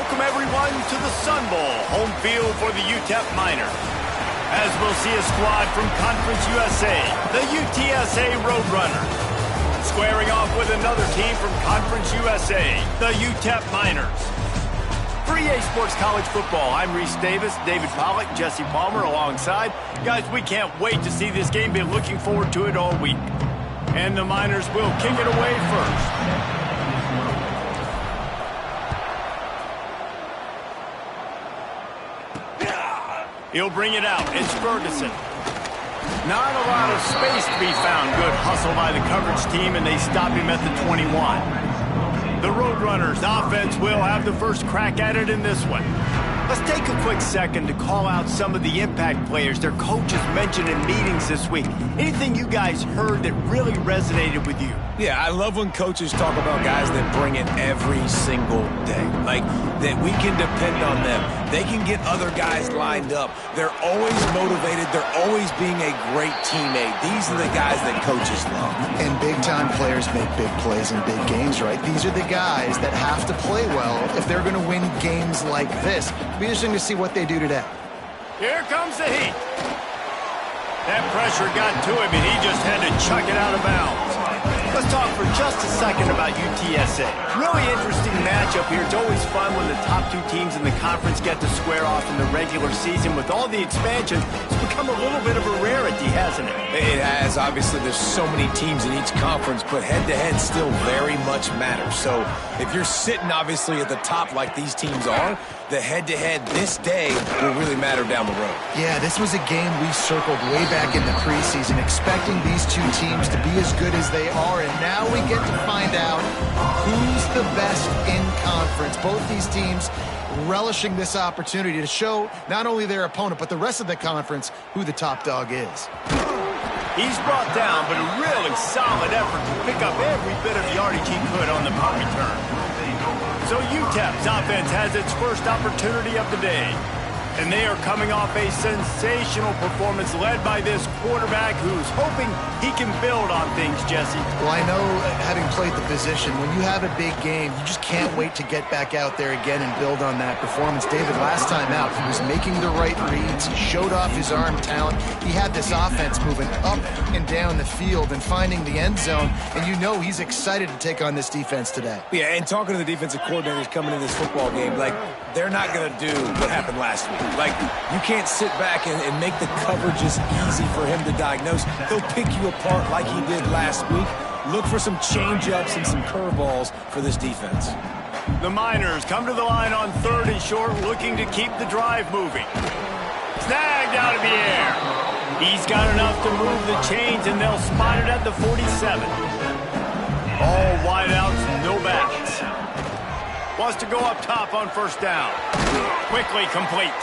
welcome everyone to the Sun Bowl, home field for the UTEP Miners. As we'll see a squad from Conference USA, the UTSA Roadrunners, squaring off with another team from Conference USA, the UTEP Miners. For EA Sports College Football, I'm Reese Davis, David Pollack, Jesse Palmer alongside. Guys, we can't wait to see this game. Been looking forward to it all week. And the Miners will kick it away first. He'll bring it out. It's Ferguson. Not a lot of space to be found. Good hustle by the coverage team, and they stop him at the 21. The Roadrunners offense will have the first crack at it in this one. Let's take a quick second to call out some of the impact players their coaches mentioned in meetings this week. Anything you guys heard that really resonated with you? Yeah, I love when coaches talk about guys that bring it every single day. Like, that we can depend on them. They can get other guys lined up. They're always motivated. They're always being a great teammate. These are the guys that coaches love. And big-time players make big plays in big games, right? These are the guys that have to play well if they're going to win games like this. It'll be interesting to see what they do today. Here comes the heat. That pressure got to him, and he just had to chuck it out of bounds. Let's talk for just a second about UTSA. Really interesting matchup here. It's always fun when the top two teams in the conference get to square off in the regular season. With all the expansion, it's become a little bit of a rarity, hasn't it? It has. Obviously, there's so many teams in each conference, but head-to-head still very much matters. So if you're sitting, obviously, at the top like these teams are, the head-to-head this day will really matter down the road. Yeah, this was a game we circled way back in the preseason, expecting these two teams to be as good as they are, and now we get to find out who's the best in conference. Both these teams relishing this opportunity to show not only their opponent, but the rest of the conference who the top dog is. He's brought down, but a really solid effort to pick up every bit of yardage he could on the punt return. So UTEP's offense has its first opportunity of the day. And they are coming off a sensational performance led by this quarterback who's hoping he can build on things, Jesse. Well, I know, having played the position, when you have a big game, you just can't wait to get back out there again and build on that performance. David, last time out, he was making the right reads. He showed off his arm talent. He had this offense moving up and down the field and finding the end zone. And you know he's excited to take on this defense today. Yeah, and talking to the defensive coordinators coming in this football game, like, they're not going to do what happened last week. Like, you can't sit back and make the coverages easy for him to diagnose. He'll pick you apart like he did last week. Look for some change-ups and some curveballs for this defense. The Miners come to the line on 3rd and short, looking to keep the drive moving. Snagged out of the air. He's got enough to move the chains, and they'll spot it at the 47. All wideouts, no backs. Wants to go up top on 1st down. Quickly complete.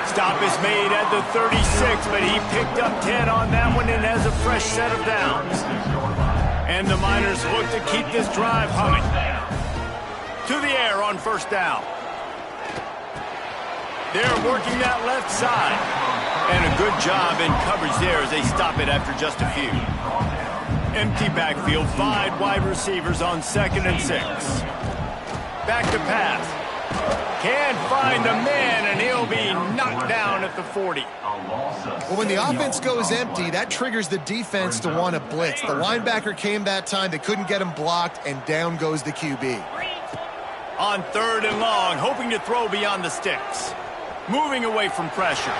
Stop is made at the 36, but he picked up 10 on that one and has a fresh set of downs. And the Miners look to keep this drive humming. To the air on 1st down. They're working that left side. And a good job in coverage there as they stop it after just a few. Empty backfield, 5 wide receivers on 2nd and 6. Back to pass. Can't find the man, and he'll be knocked down at the 40. Well, when the offense goes empty, that triggers the defense to want to blitz. The linebacker came that time. They couldn't get him blocked, and down goes the QB. On 3rd and long, hoping to throw beyond the sticks. Moving away from pressure.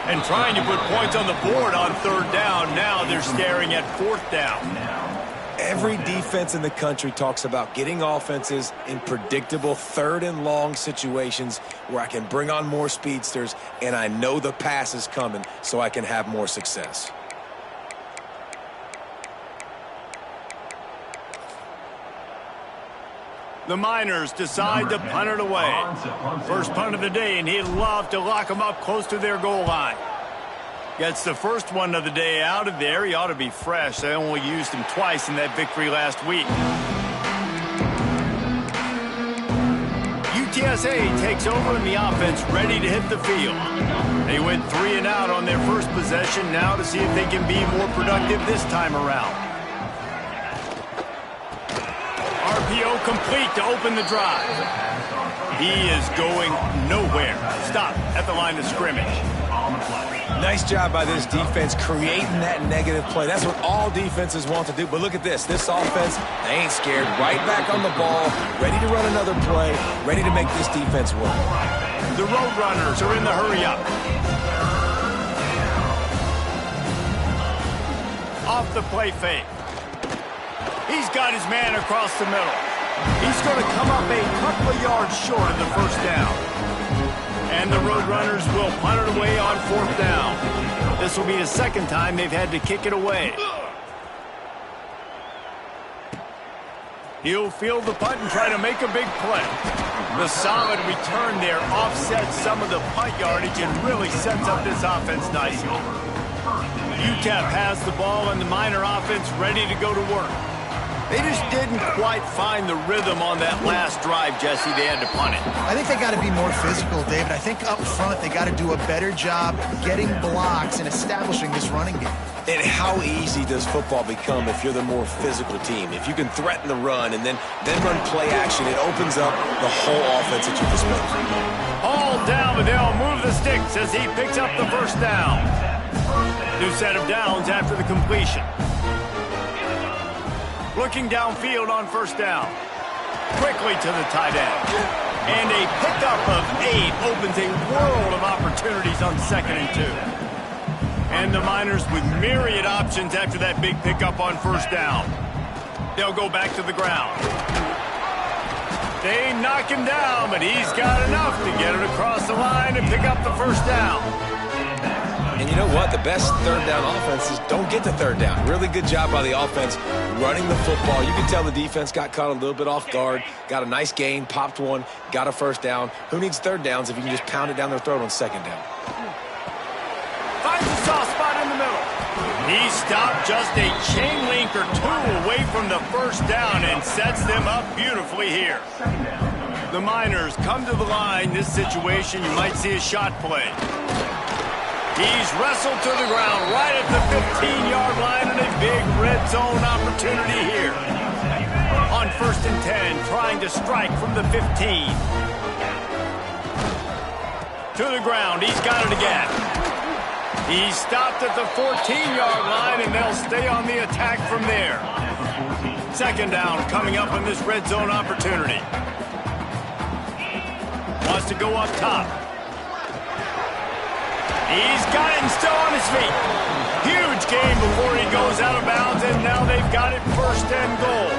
And trying to put points on the board on 3rd down. Now they're staring at 4th down. Every defense in the country talks about getting offenses in predictable 3rd and long situations where I can bring on more speedsters and I know the pass is coming so I can have more success. The Miners decide to punt it away. First punt of the day, and he'd love to lock them up close to their goal line. Gets the first one of the day out of there. He ought to be fresh. They only used him twice in that victory last week. UTSA takes over in the offense, ready to hit the field. They went 3 and out on their first possession, now to see if they can be more productive this time around. Our RPO complete to open the drive. He is going nowhere. Stop at the line of scrimmage. Nice job by this defense creating that negative play. That's what all defenses want to do. But look at this. This offense, they ain't scared. Right back on the ball, ready to run another play, ready to make this defense work. The Roadrunners are in the hurry-up. Off the play fake. He's got his man across the middle. He's going to come up a couple of yards short of the first down. And the Roadrunners will punt it away on fourth down. This will be the second time they've had to kick it away. He'll field the punt and try to make a big play. The solid return there offsets some of the punt yardage and really sets up this offense nicely. UTEP has the ball and the Miner offense ready to go to work. They just didn't quite find the rhythm on that last drive, Jesse. They had to punt it. I think they got to be more physical, David. I think up front they got to do a better job getting blocks and establishing this running game. And how easy does football become if you're the more physical team? If you can threaten the run and then run play action, it opens up the whole offense at your disposal. All down, but they'll move the sticks as he picks up the first down. New set of downs after the completion. Looking downfield on first down. Quickly to the tight end. And a pickup of 8 opens a world of opportunities on 2nd and 2. And the Miners with myriad options after that big pickup on first down. They'll go back to the ground. They knock him down, but he's got enough to get it across the line and pick up the first down. And you know what? The best third down offenses don't get to third down. Really good job by the offense running the football. You can tell the defense got caught a little bit off guard, got a nice gain, popped one, got a first down. Who needs third downs if you can just pound it down their throat on second down? Finds a soft spot in the middle. He stopped just a chain link or 2 away from the first down and sets them up beautifully here. The Miners come to the line. This situation, you might see a shot play. He's wrestled to the ground right at the 15-yard line and a big red zone opportunity here. On 1st and 10, trying to strike from the 15. To the ground, he's got it again. He stopped at the 14-yard line and they'll stay on the attack from there. 2nd down coming up on this red zone opportunity. Wants to go up top. He's got it and still on his feet. Huge gain before he goes out of bounds, and now they've got it 1st and goal.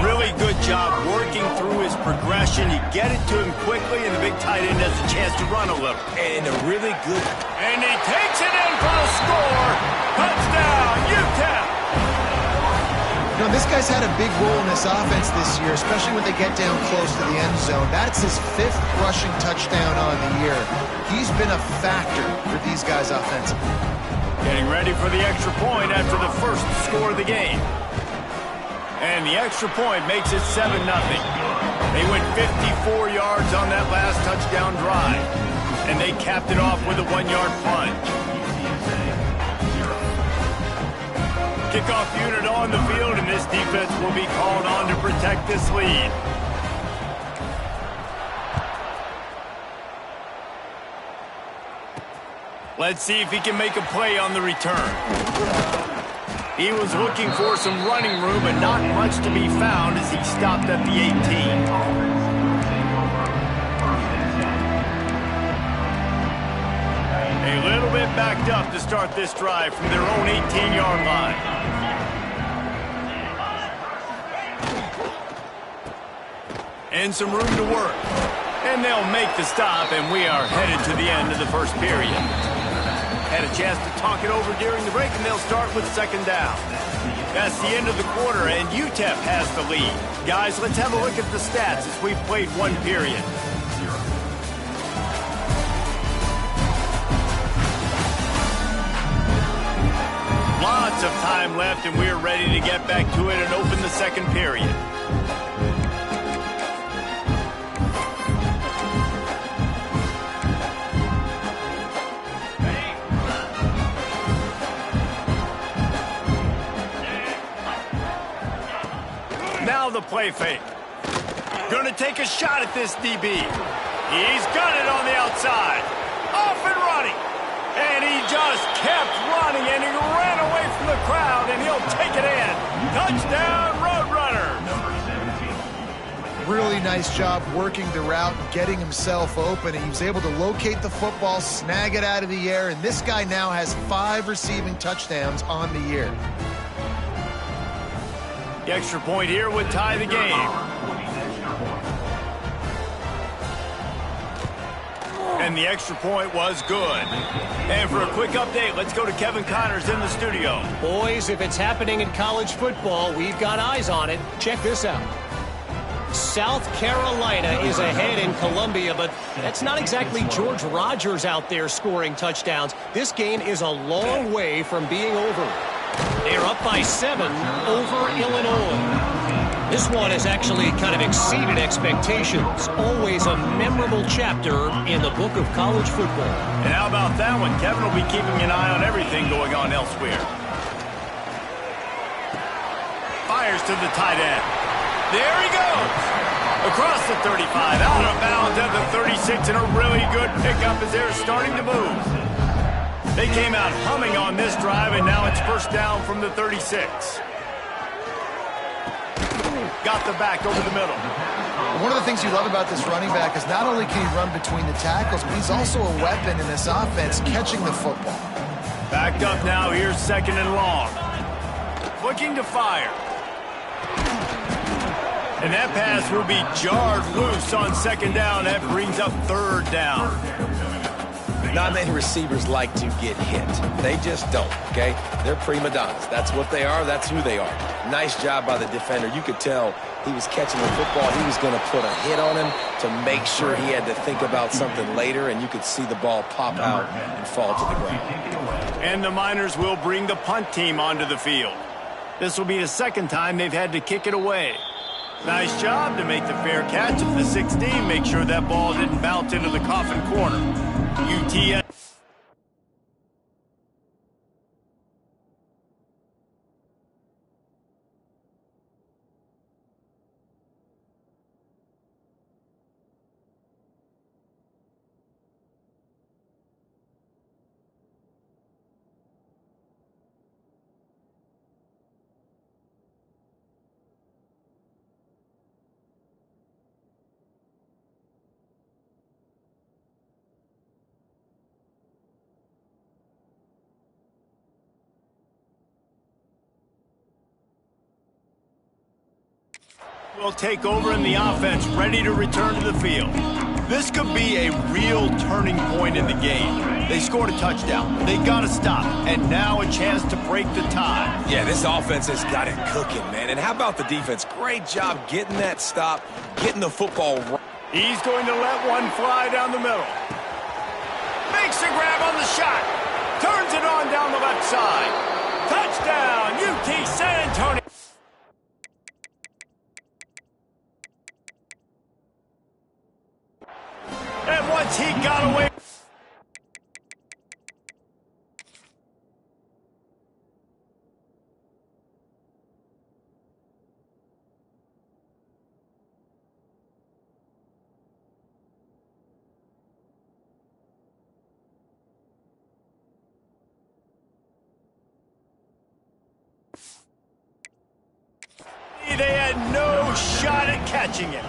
Really good job working through his progression. You get it to him quickly, and the big tight end has a chance to run a little. And a really good... And he takes it in for the score. Touchdown, UTEP. You know, this guy's had a big role in this offense this year, especially when they get down close to the end zone. That's his 5th rushing touchdown on the year. He's been a factor for these guys offensively. Getting ready for the extra point after the first score of the game. And the extra point makes it 7-0. They went 54 yards on that last touchdown drive. And they capped it off with a 1-yard plunge. Kickoff unit on the field, and this defense will be called on to protect this lead. Let's see if he can make a play on the return. He was looking for some running room, but not much to be found as he stopped at the 18. A little bit backed up to start this drive from their own 18-yard line. And some room to work. And they'll make the stop, and we are headed to the end of the first period. Had a chance to talk it over during the break, and they'll start with 2nd down. That's the end of the quarter, and UTEP has the lead. Guys, let's have a look at the stats as we've played 1 period. Lots of time left, and we're ready to get back to it and open the 2nd period. Now the play fake. Gonna take a shot at this DB. He's got it on the outside. Off and running. And he just kept running, and he ran away from the crowd, and he'll take it in. Touchdown, Roadrunner. Really nice job working the route and getting himself open. He was able to locate the football, snag it out of the air, and this guy now has 5 receiving touchdowns on the year. The extra point here would tie the game. And the extra point was good. And for a quick update, let's go to Kevin Connors in the studio. Boys, if it's happening in college football, we've got eyes on it. Check this out. South Carolina is ahead in Columbia, but that's not exactly George Rogers out there scoring touchdowns. This game is a long way from being over. They're up by 7 over Illinois. This one has actually kind of exceeded expectations. Always a memorable chapter in the book of college football. And how about that one? Kevin will be keeping an eye on everything going on elsewhere. Fires to the tight end. There he goes. Across the 35, out of bounds at the 36, and a really good pickup as they're starting to move. They came out humming on this drive, and now it's first down from the 36. Got the back over the middle. One of the things you love about this running back is not only can he run between the tackles, but he's also a weapon in this offense catching the football. Backed up now, here's second and long. Looking to fire. And that pass will be jarred loose on second down. That brings up third down. Not many receivers like to get hit. They just don't, okay? They're prima donnas. That's what they are. That's who they are. Nice job by the defender. You could tell he was catching the football. He was going to put a hit on him to make sure he had to think about something later, and you could see the ball pop out and fall to the ground. And the Miners will bring the punt team onto the field. This will be the second time they've had to kick it away. Nice job to make the fair catch at the 16. Make sure that ball didn't bounce into the coffin corner. UTS. Will take over in the offense, ready to return to the field. This could be a real turning point in the game. They scored a touchdown. They got to stop. And now a chance to break the tie. Yeah, this offense has got it cooking, man. And how about the defense? Great job getting that stop, getting the football right. He's going to let one fly down the middle. Makes a grab on the shot. Turns it on down the left side. Touchdown, UT San Antonio. And once he got away. They had no shot at catching it.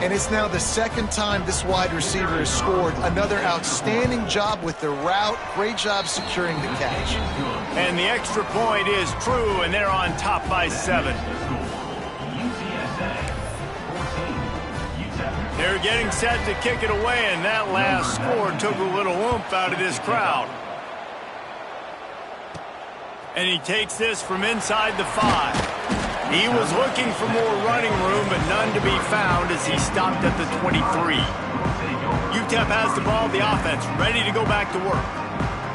And it's now the second time this wide receiver has scored. Another outstanding job with the route. Great job securing the catch. And the extra point is true, and they're on top by 7. They're getting set to kick it away, and that last score took a little oomph out of this crowd. And he takes this from inside the 5. He was looking for more running room, but none to be found as he stopped at the 23. UTEP has the ball, the offense, ready to go back to work.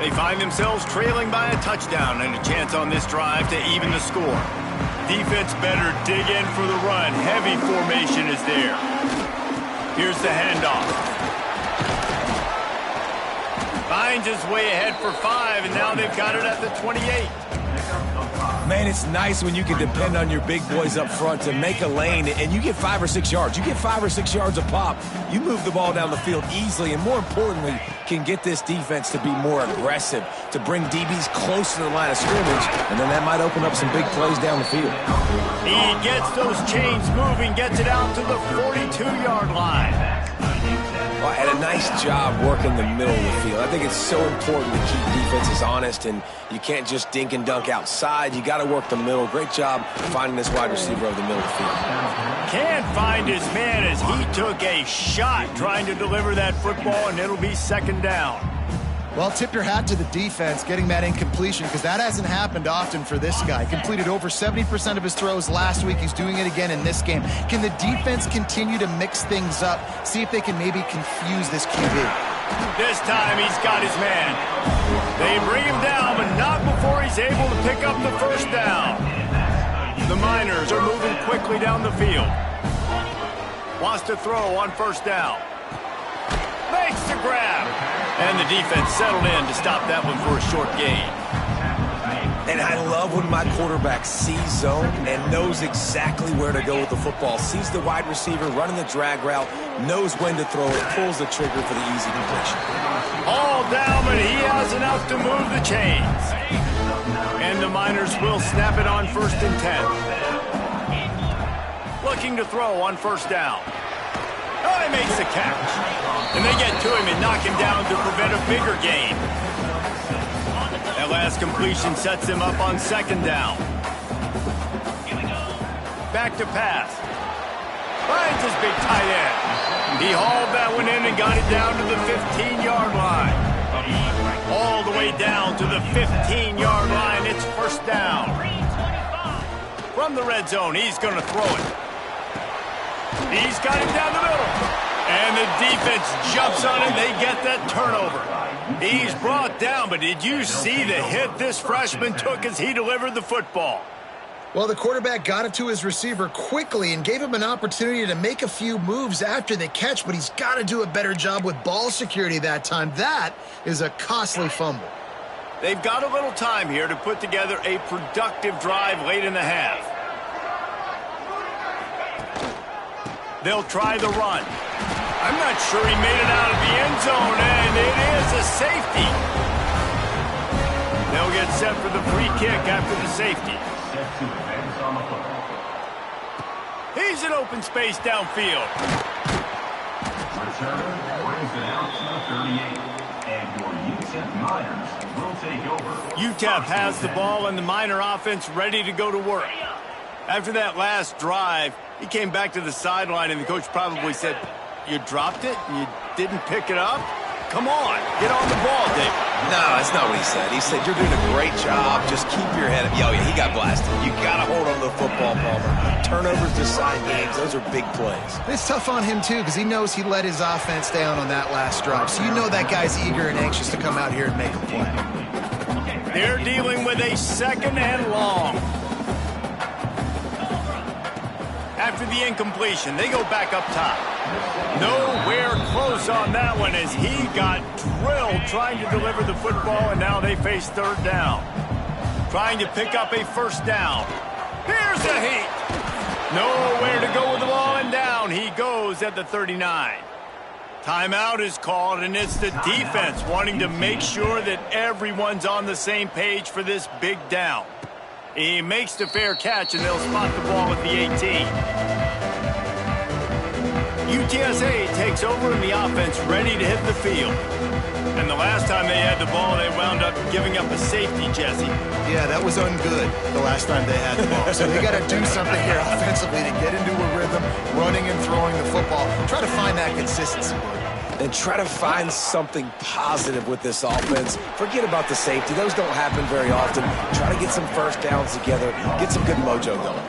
They find themselves trailing by a touchdown and a chance on this drive to even the score. Defense better dig in for the run. Heavy formation is there. Here's the handoff. Finds his way ahead for 5, and now they've got it at the 28. Man, it's nice when you can depend on your big boys up front to make a lane, and you get 5 or 6 yards. You get 5 or 6 yards a pop. You move the ball down the field easily, and more importantly, can get this defense to be more aggressive, to bring DBs close to the line of scrimmage, and then that might open up some big plays down the field. He gets those chains moving, gets it out to the 42-yard line. Well, and a nice job working the middle of the field. I think it's so important to keep defenses honest, and you can't just dink and dunk outside. You got to work the middle. Great job finding this wide receiver over the middle of the field. Can't find his man as he took a shot trying to deliver that football, and it'll be 2nd down. Well, tip your hat to the defense getting that incompletion, because that hasn't happened often for this guy. Completed over 70% of his throws last week. He's doing it again in this game. Can the defense continue to mix things up, see if they can maybe confuse this QB? This time he's got his man. They bring him down, but not before he's able to pick up the 1st down. The Miners are moving quickly down the field. Wants to throw on 1st down. Makes the grab. And the defense settled in to stop that one for a short gain. And I love when my quarterback sees zone and knows exactly where to go with the football. Sees the wide receiver running the drag route, knows when to throw it, pulls the trigger for the easy completion. All down, but he has enough to move the chains. And the Miners will snap it on 1st and 10. Looking to throw on 1st down. Oh, he makes the catch. And they get to him and knock him down to prevent a bigger gain. That last completion sets him up on 2nd down. Back to pass. Finds his big tight end. He hauled that one in and got it down to the 15-yard line. All the way down to the 15-yard line. It's 1st down. From the red zone, he's going to throw it. He's got him down the middle. And the defense jumps on him. They get that turnover. He's brought down, but did you see the hit this freshman took as he delivered the football? Well, the quarterback got it to his receiver quickly and gave him an opportunity to make a few moves after the catch, but he's got to do a better job with ball security that time. That is a costly fumble. They've got a little time here to put together a productive drive late in the half. They'll try the run. I'm not sure he made it out of the end zone, and it is a safety. They'll get set for the free kick after the safety. He's in open space downfield. Return brings it out to the 38, and your UTEP Miners will take over. UTEP has the ball and the Miner offense ready to go to work. After that last drive, he came back to the sideline, and the coach probably said, "You dropped it? You didn't pick it up? Come on, get on the ball, David." No, that's not what he said. He said, "You're doing a great job. Just keep your head up." Yo, yeah, he got blasted. You got to hold on to the football, Palmer. Turnovers decide games. Those are big plays. It's tough on him, too, because he knows he let his offense down on that last drive. So you know that guy's eager and anxious to come out here and make a play. They're dealing with a 2nd and long. After the incompletion, they go back up top. Nowhere close on that one as he got drilled trying to deliver the football, and now they face 3rd down. Trying to pick up a 1st down. Here's a heat. Nowhere to go with the ball, and down he goes at the 39. Timeout is called, and it's the defense wanting to make sure that everyone's on the same page for this big down. He makes the fair catch, and they'll spot the ball at the 18. UTSA takes over in the offense, ready to hit the field. And the last time they had the ball, they wound up giving up a safety, Jesse. Yeah, that was ungood the last time they had the ball. So they got to do something here offensively to get into a rhythm, running and throwing the football. Try to find that consistency. And try to find something positive with this offense. Forget about the safety. Those don't happen very often. Try to get some 1st downs together. Get some good mojo going.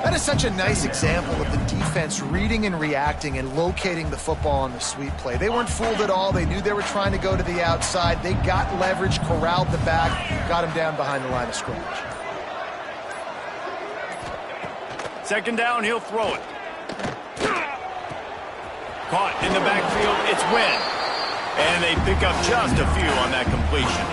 That is such a nice example of the defense reading and reacting and locating the football on the sweep play. They weren't fooled at all. They knew they were trying to go to the outside. They got leverage, corralled the back, got him down behind the line of scrimmage. 2nd down, he'll throw it. Caught in the backfield, it's Wynn. And they pick up just a few on that completion.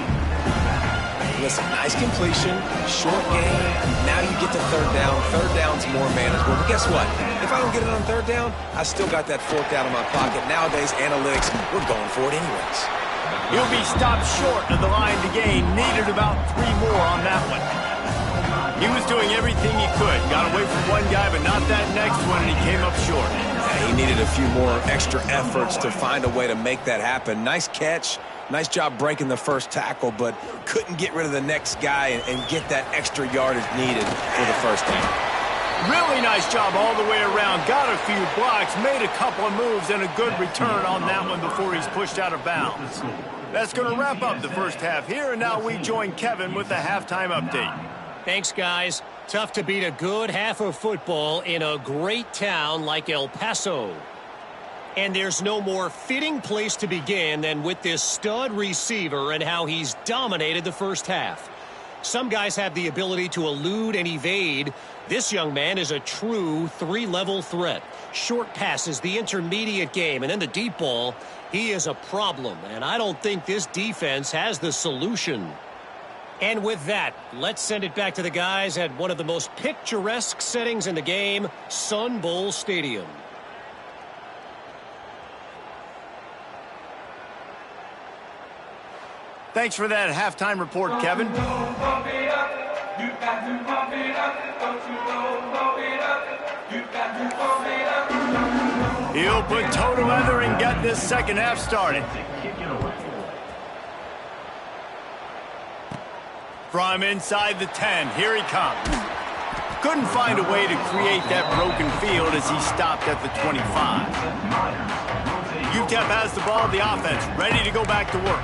Listen, nice completion, short game. Now you get to third down. Third down's more manageable. But guess what? If I don't get it on third down, I still got that fourth down in my pocket. Nowadays, analytics, we're going for it anyways. He'll be stopped short of the line to gain. Needed about 3 more on that one. He was doing everything he could. Got away from one guy, but not that next one, and he came up short. Yeah, he needed a few more extra efforts to find a way to make that happen. Nice catch. Nice job breaking the first tackle, but couldn't get rid of the next guy and get that extra yardage needed for the first down. Really nice job all the way around. Got a few blocks, made a couple of moves, and a good return on that one before he's pushed out of bounds. That's going to wrap up the first half here, and now we join Kevin with the halftime update. Thanks, guys. Tough to beat a good half of football in a great town like El Paso. And there's no more fitting place to begin than with this stud receiver and how he's dominated the first half. Some guys have the ability to elude and evade. This young man is a true 3-level threat. Short passes, the intermediate game, and then the deep ball. He is a problem, and I don't think this defense has the solution. And with that, let's send it back to the guys at one of the most picturesque settings in the game, Sun Bowl Stadium. Thanks for that halftime report, Kevin. He'll put toe together and get this second half started. From inside the 10, here he comes. Couldn't find a way to create that broken field as he stopped at the 25. UTEP has the ball, the offense, ready to go back to work.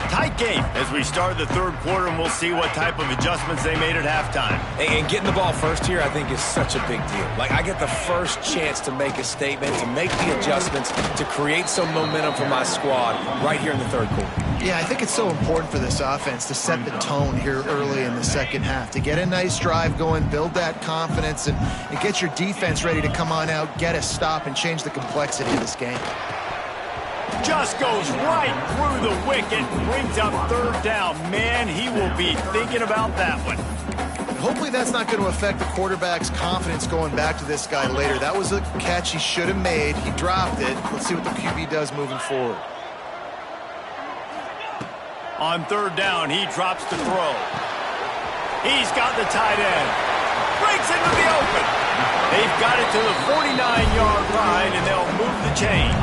Tight game as we start the third quarter, and we'll see what type of adjustments they made at halftime. And getting the ball first here, I think, is such a big deal. Like, I get the first chance to make a statement, to make the adjustments, to create some momentum for my squad right here in the third quarter. Yeah, I think it's so important for this offense to set the tone here early in the second half, to get a nice drive going, build that confidence, and get your defense ready to come on out, get a stop, and change the complexity of this game. Just goes right through the wicket, brings up third down. Man, he will be thinking about that one. Hopefully that's not going to affect the quarterback's confidence going back to this guy later. That was a catch he should have made. He dropped it. Let's see what the QB does moving forward. On third down, he drops to throw. He's got the tight end. Breaks into the open. They've got it to the 49-yard line, and they'll move the chains.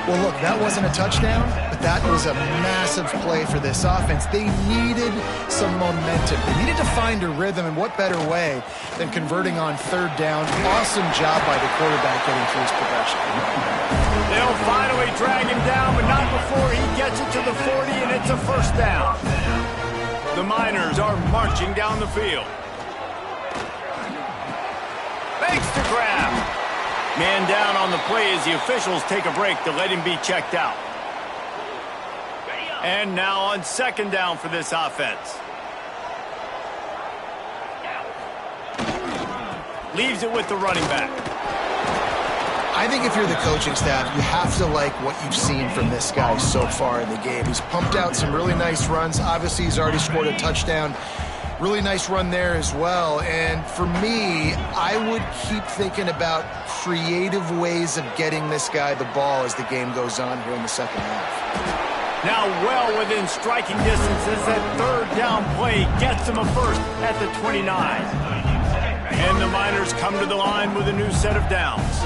Well, look, that wasn't a touchdown, but that was a massive play for this offense. They needed some momentum. They needed to find a rhythm, and what better way than converting on third down. Awesome job by the quarterback getting through his progression. They'll finally drag him down, but not before he gets it to the 40, and it's a first down. The Miners are marching down the field. Makes the grab. Man down on the play as the officials take a break to let him be checked out. And now on second down for this offense. Leaves it with the running back. I think if you're the coaching staff, you have to like what you've seen from this guy so far in the game. He's pumped out some really nice runs. Obviously, he's already scored a touchdown. Really nice run there as well. And for me, I would keep thinking about creative ways of getting this guy the ball as the game goes on here in the second half. Now well within striking distance as that third down play gets him a first at the 29. And the Miners come to the line with a new set of downs.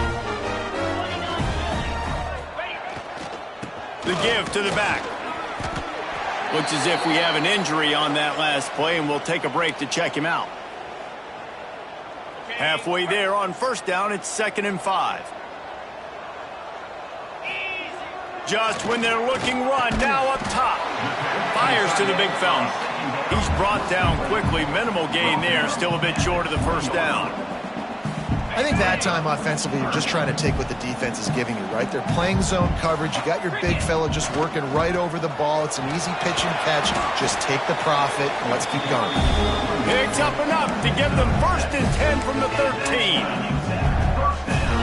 The give to the back. Looks as if we have an injury on that last play, and we'll take a break to check him out. Halfway there on first down, it's 2nd and 5. Just when they're looking run, now up top. Fires to the big fella. He's brought down quickly. Minimal gain there, still a bit short of the first down. I think that time offensively, you're just trying to take what the defense is giving you, right? They're playing zone coverage. You got your big fella just working right over the ball. It's an easy pitch and catch. Just take the profit and let's keep going. Picks up enough to give them 1st and 10 from the 13.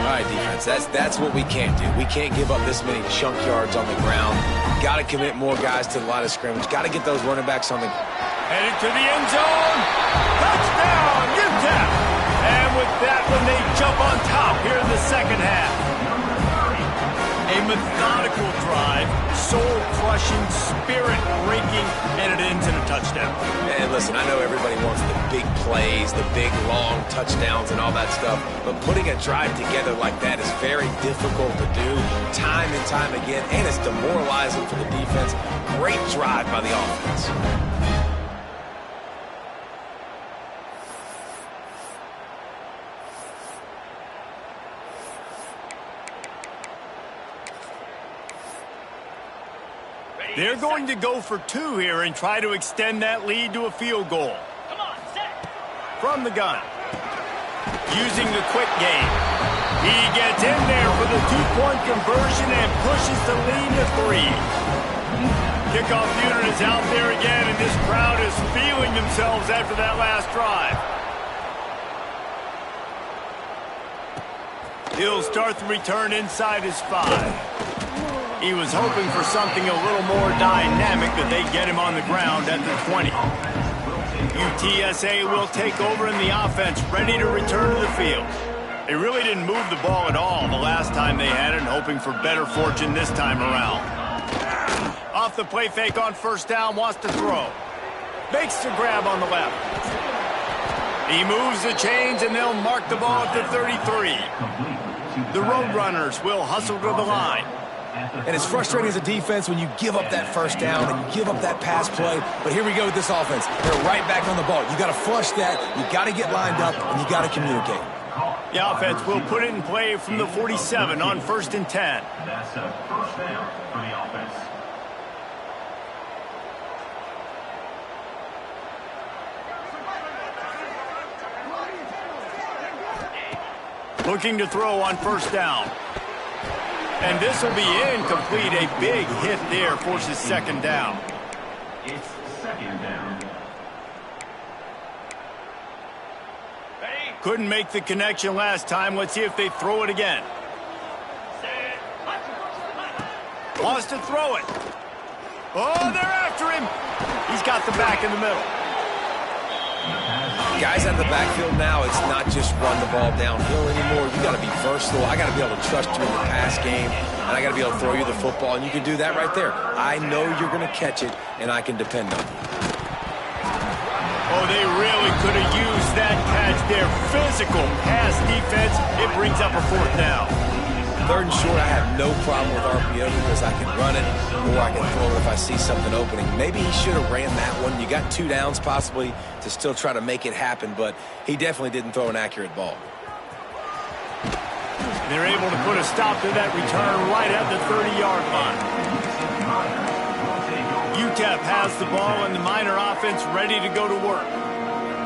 All right, defense, that's what we can't do. We can't give up this many chunk yards on the ground. Got to commit more guys to the line of scrimmage. Got to get those running backs on the... Headed to the end zone. Touchdown, UTEP. And with that one, they jump on top here in the second half. A methodical drive, soul-crushing, spirit-breaking, and it ends in a touchdown. And listen, I know everybody wants the big plays, the big, long touchdowns and all that stuff, but putting a drive together like that is very difficult to do time and time again, and it's demoralizing for the defense. Great drive by the offense. They're going to go for 2 here and try to extend that lead to a field goal. Come on, set. From the gun. Using the quick game. He gets in there for the 2-point conversion and pushes the lead to 3. Kickoff unit is out there again, and this crowd is feeling themselves after that last drive. He'll start the return inside his 5. He was hoping for something a little more dynamic, but they get him on the ground at the 20. UTSA will take over in the offense, ready to return to the field. They really didn't move the ball at all the last time they had it, hoping for better fortune this time around. Off the play fake on first down, wants to throw. Makes the grab on the left. He moves the chains, and they'll mark the ball at the 33. The Roadrunners will hustle to the line. And it's frustrating as a defense when you give up that first down and you give up that pass play. But here we go with this offense. They're right back on the ball. You got to flush that. You got to get lined up, and you got to communicate. The offense will put it in play from the 47 on 1st and 10. That's a first down for the offense. Looking to throw on first down. And this will be incomplete. A big hit there forces second down. It's second down. Couldn't make the connection last time. Let's see if they throw it again. Wants to throw it. Oh, they're after him. He's got the back in the middle. Guys out of the backfield now, it's not just run the ball downhill anymore. You got to be versatile. I got to be able to trust you in the pass game, and I got to be able to throw you the football, and you can do that right there. I know you're going to catch it, and I can depend on you. Oh, they really could have used that catch there. Physical pass defense. It brings up a 4th down. 3rd and short, I have no problem with RPO because I can run it or I can throw it if I see something opening. Maybe he should have ran that one. You got 2 downs possibly to still try to make it happen, but he definitely didn't throw an accurate ball. They're able to put a stop to that return right at the 30-yard line. UTEP has the ball and the Miner offense ready to go to work.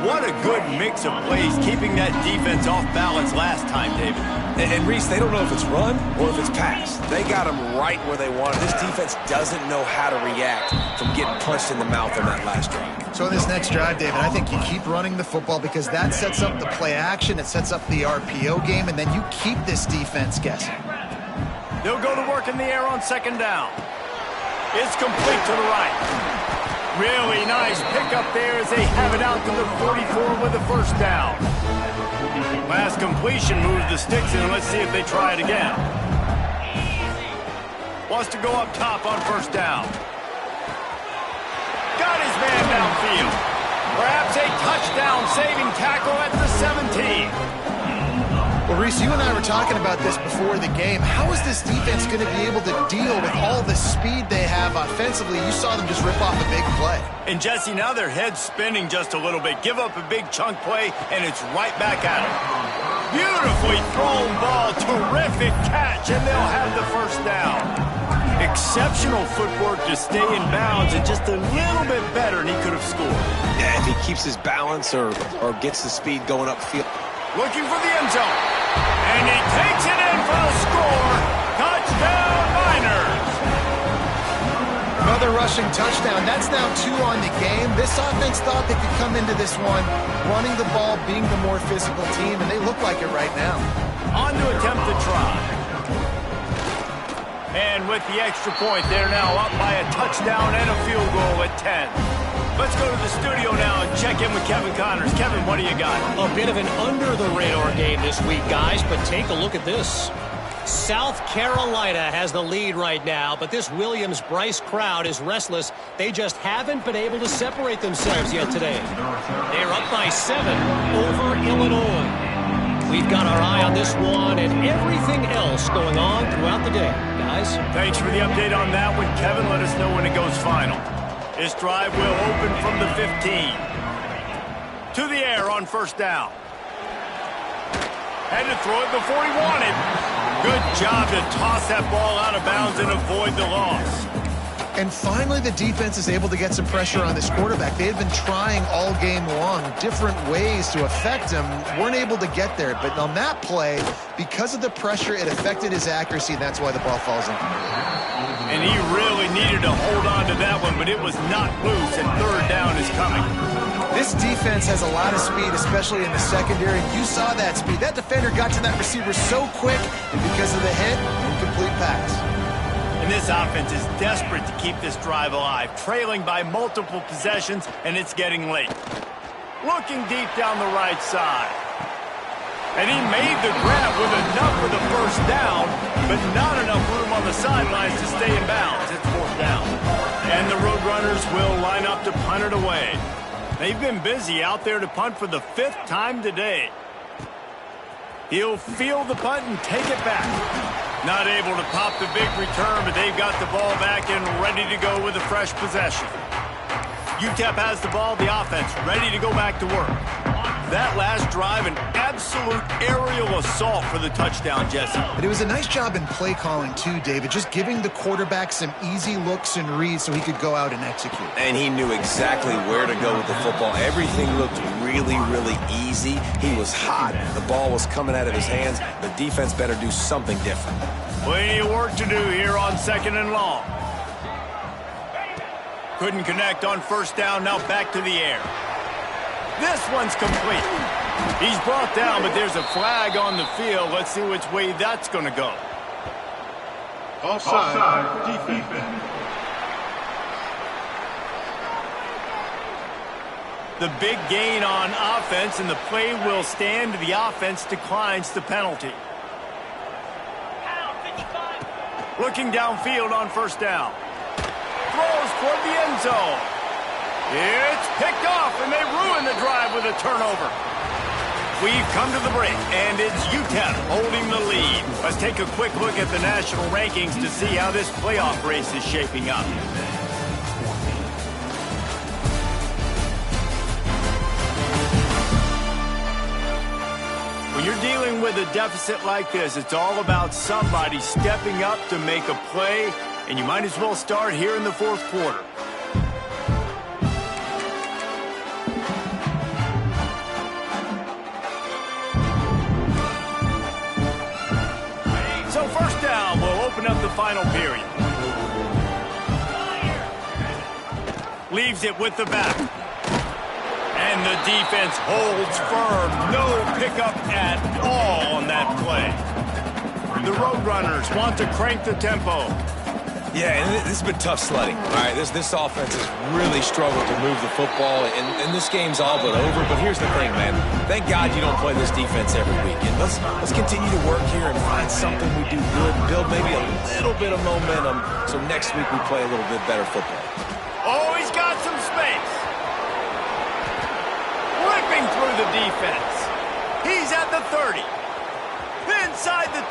What a good mix of plays, keeping that defense off balance last time, David. And Reese, they don't know if it's run or if it's pass. They got them right where they want it. This defense doesn't know how to react from getting punched in the mouth on that last drive. So in this next drive, David, I think you keep running the football because that sets up the play action, it sets up the RPO game, and then you keep this defense guessing. They'll go to work in the air on second down. It's complete to the right. Really nice pickup there as they have it out to the 44 with the first down. Last completion moves the sticks in. Let's see if they try it again. Wants to go up top on first down. Got his man downfield. Perhaps a touchdown-saving tackle at the 17. Well, Reese, you and I were talking about this before the game. How is this defense going to be able to deal with all the speed they have offensively? You saw them just rip off a big play. And, Jesse, now their head's spinning just a little bit. Give up a big chunk play, and it's right back at them. Beautifully thrown ball. Terrific catch, and they'll have the first down. Exceptional footwork to stay in bounds, and just a little bit better, and he could have scored. Yeah, if he keeps his balance or gets the speed going upfield. Looking for the end zone. And he takes it in for the score. Touchdown, Miners. Another rushing touchdown. That's now 2 on the game. This offense thought they could come into this one running the ball, being the more physical team, and they look like it right now. On to attempt the try. And with the extra point, they're now up by a touchdown and a field goal at 10. Let's go to the studio now and check in with Kevin Connors. Kevin, what do you got? A bit of an under-the-radar game this week, guys, but take a look at this. South Carolina has the lead right now, but this Williams-Brice crowd is restless. They just haven't been able to separate themselves yet today. They're up by 7 over Illinois. We've got our eye on this one and everything else going on throughout the day, guys. Thanks for the update on that one, Kevin. Let us know when it goes final. This drive will open from the 15. To the air on first down. Had to throw it before he wanted. Good job to toss that ball out of bounds and avoid the loss. And finally, the defense is able to get some pressure on this quarterback. They had been trying all game long different ways to affect him. Weren't able to get there. But on that play, because of the pressure, it affected his accuracy, and that's why the ball falls incomplete. And he really needed to hold on to that one, but it was not loose, and third down is coming. This defense has a lot of speed, especially in the secondary. You saw that speed. That defender got to that receiver so quick, and because of the hit, incomplete pass. And this offense is desperate to keep this drive alive, trailing by multiple possessions, and it's getting late. Looking deep down the right side. And he made the grab with enough for the first down, but not enough room on the sidelines to stay in bounds. It's fourth down. And the Roadrunners will line up to punt it away. They've been busy out there to punt for the 5th time today. He'll field the punt and take it back. Not able to pop the big return, but they've got the ball back and ready to go with a fresh possession. UTEP has the ball, the offense ready to go back to work. That last drive, an absolute aerial assault for the touchdown, Jesse. But it was a nice job in play calling too, David, just giving the quarterback some easy looks and reads so he could go out and execute. And he knew exactly where to go with the football. Everything looked really, really easy. He was hot. The ball was coming out of his hands. The defense better do something different. Plenty of work to do here on 2nd and long. Couldn't connect on first down, now back to the air. This one's complete. He's brought down, but there's a flag on the field. Let's see which way that's going to go. Offside, defense. The big gain on offense, and the play will stand. The offense declines the penalty. Looking downfield on first down. Throws toward the end zone. It's picked off, and they ruin the drive with a turnover. We've come to the break, and it's UTEP holding the lead. Let's take a quick look at the national rankings to see how this playoff race is shaping up. When you're dealing with a deficit like this, it's all about somebody stepping up to make a play, and you might as well start here in the 4th quarter. So first down will open up the final period. Leaves it with the back. And the defense holds firm. No pickup at all on that play. The Roadrunners want to crank the tempo. Yeah, and this has been tough sledding. All right, this offense has really struggled to move the football, and this game's all but over. But here's the thing, man. Thank God you don't play this defense every week. And let's continue to work here and find something we do good, build maybe a little bit of momentum, so next week we play a little bit better football. Oh, he's got some space. Ripping through the defense. He's at the 30. Inside the...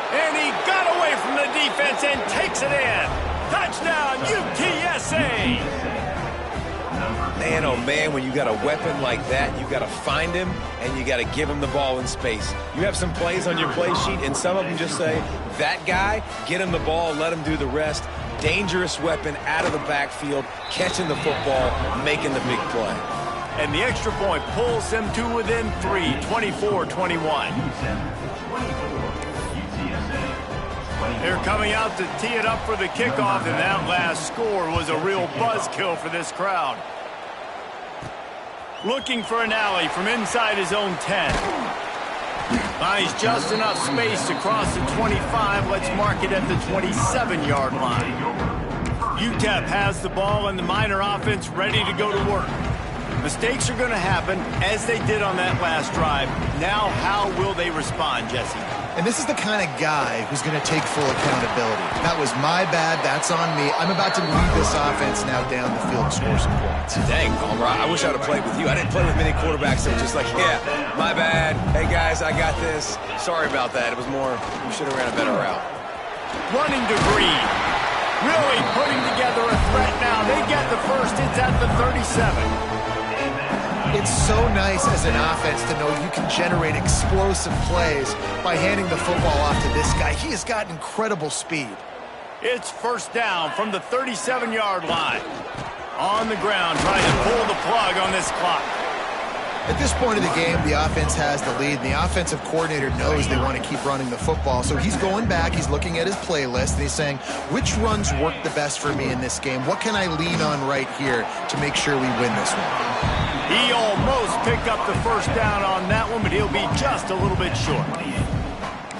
And he got away from the defense and takes it in. Touchdown, UTSA. Man, oh man, when you got a weapon like that, you got to find him and you got to give him the ball in space. You have some plays on your play sheet, and some of them just say, that guy, get him the ball, let him do the rest. Dangerous weapon out of the backfield, catching the football, making the big play. And the extra point pulls them to within 3, 24-21. They're coming out to tee it up for the kickoff, and that last score was a real buzzkill for this crowd. Looking for an alley from inside his own 10. Buys just enough space to cross the 25. Let's mark it at the 27-yard line. UTEP has the ball and the Miner offense ready to go to work. Mistakes are going to happen, as they did on that last drive. Now, how will they respond, Jesse? And this is the kind of guy who's going to take full accountability. That was my bad. That's on me. I'm about to lead this offense now down the field and score some points. Dang, Palmer, I wish I would have played with you. I didn't play with many quarterbacks that were just like, yeah, my bad. Hey, guys, I got this. Sorry about that. It was more, we should have ran a better route. Running to Green. Really putting together a threat now. They get the first. It's at the 37. It's so nice as an offense to know you can generate explosive plays by handing the football off to this guy. He has got incredible speed. It's first down from the 37-yard line. On the ground, trying to pull the plug on this clock. At this point of the game, the offense has the lead, and the offensive coordinator knows they want to keep running the football. So he's going back, he's looking at his playlist, and he's saying, which runs work the best for me in this game? What can I lean on right here to make sure we win this one? He almost picked up the first down on that one, but he'll be just a little bit short.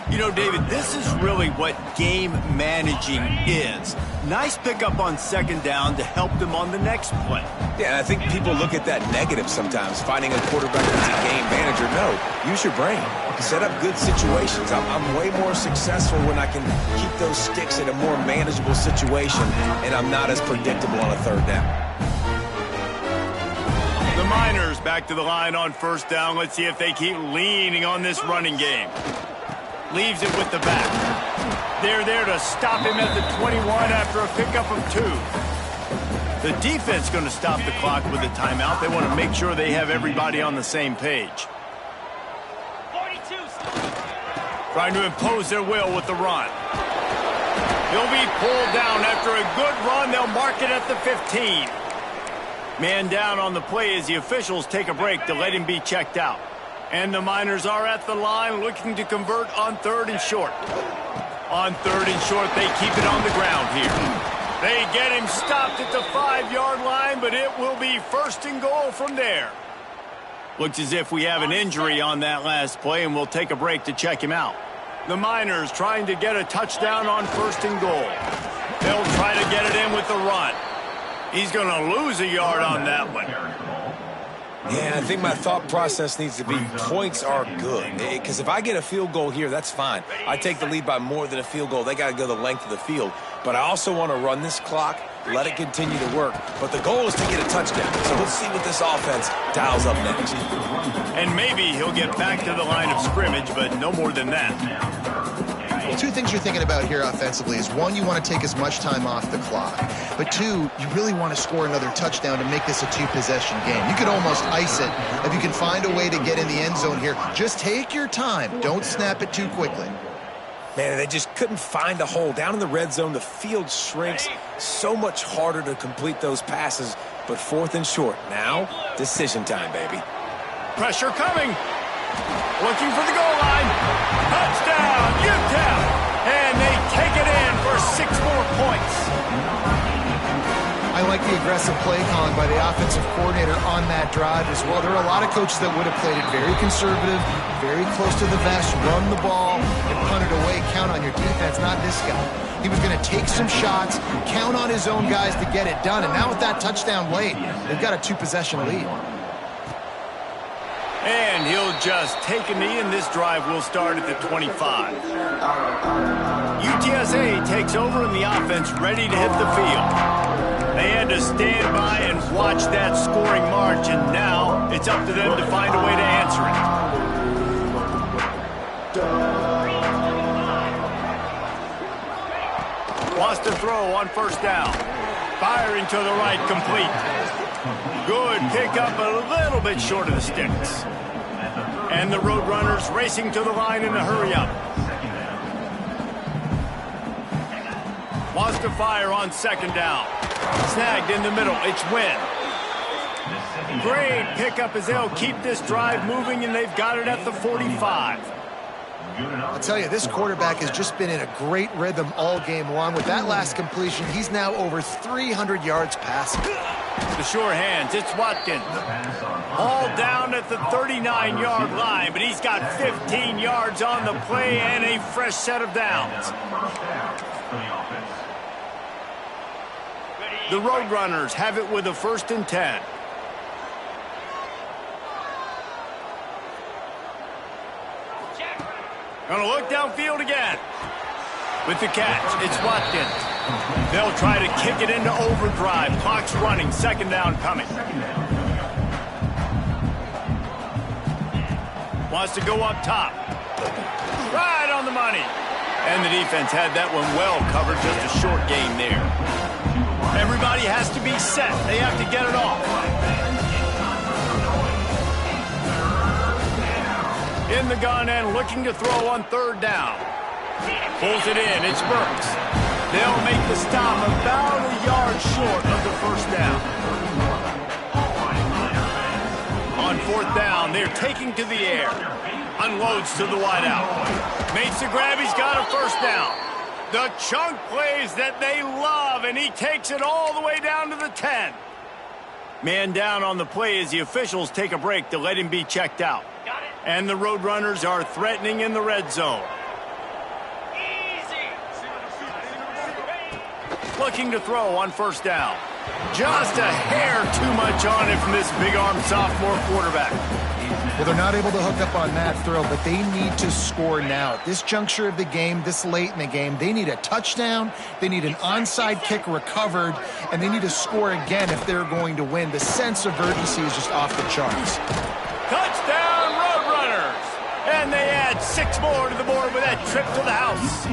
You know, David, this is really what game managing is. Nice pickup on second down to help them on the next play. Yeah, and I think people look at that negative sometimes, finding a quarterback that's a game manager. No, use your brain. Set up good situations. I'm way more successful when I can keep those sticks in a more manageable situation, and I'm not as predictable on a third down. The Miners back to the line on first down. Let's see if they keep leaning on this running game. Leaves it with the back. They're there to stop him at the 21 after a pickup of 2. The defense going to stop the clock with a timeout. They want to make sure they have everybody on the same page. 42. Trying to impose their will with the run. He'll be pulled down after a good run. They'll mark it at the 15. Man down on the play as the officials take a break to let him be checked out. And the Miners are at the line looking to convert on third and short. On third and short, they keep it on the ground here. They get him stopped at the 5-yard line, but it will be first and goal from there. Looks as if we have an injury on that last play, and we'll take a break to check him out. The Miners trying to get a touchdown on first and goal. They'll try to get it in with the run. He's going to lose a yard on that one. Yeah, I think my thought process needs to be points are good. Because if I get a field goal here, that's fine. I take the lead by more than a field goal. They got to go the length of the field. But I also want to run this clock, let it continue to work. But the goal is to get a touchdown. So let's see what this offense dials up next. And maybe he'll get back to the line of scrimmage, but no more than that. Well, two things you're thinking about here offensively is, one, you want to take as much time off the clock. But two, you really want to score another touchdown to make this a two-possession game. You could almost ice it if you can find a way to get in the end zone here. Just take your time. Don't snap it too quickly. Man, they just couldn't find a hole. Down in the red zone, the field shrinks. So much harder to complete those passes. But fourth and short. Now, decision time, baby. Pressure coming. Looking for the goal line. Touchdown, UTEP. And they take it in for 6 more points. I like the aggressive play calling by the offensive coordinator on that drive as well. There are a lot of coaches that would have played it very conservative, very close to the vest, run the ball, and punt it away. Count on your defense, not this guy. He was going to take some shots, count on his own guys to get it done. And now with that touchdown late, they've got a 2-possession lead. And he'll just take a knee, and this drive will start at the 25. UTSA takes over, and the offense ready to hit the field. They had to stand by and watch that scoring march, and now it's up to them to find a way to answer it. Wants to throw on first down. Firing to the right, complete. Good pickup, a little bit short of the sticks. And the Roadrunners racing to the line in a hurry up. Wants to fire on second down. Snagged in the middle. It's Wynn. Great pickup as they'll keep this drive moving, and they've got it at the 45. I'll tell you, this quarterback has just been in a great rhythm all game long. With that last completion, he's now over 300 yards passing. The sure hands, it's Watkins. All down at the 39-yard line, but he's got 15 yards on the play and a fresh set of downs. The Roadrunners have it with a 1st and 10. Gonna look downfield again. With the catch, it's Watkins. They'll try to kick it into overdrive. Clock's running, 2nd down coming. Wants to go up top. Right on the money. And the defense had that one well covered, just a short game there. Everybody has to be set. They have to get it off. In the gun and looking to throw on 3rd down. Pulls it in. It's Burks. They'll make the stop about a yard short of the 1st down. On 4th down, they're taking to the air. Unloads to the wideout. Makes the grab. He's got a 1st down. The chunk plays that they love, and he takes it all the way down to the 10. Man down on the play as the officials take a break to let him be checked out. And the Roadrunners are threatening in the red zone. Looking to throw on 1st down. Just a hair too much on it from this big-armed sophomore quarterback. Well, they're not able to hook up on that throw, but they need to score now. At this juncture of the game, this late in the game, they need a touchdown, they need an onside kick recovered, and they need to score again if they're going to win. The sense of urgency is just off the charts. Touchdown, Roadrunners! And they add 6 more to the board with that trip to the house.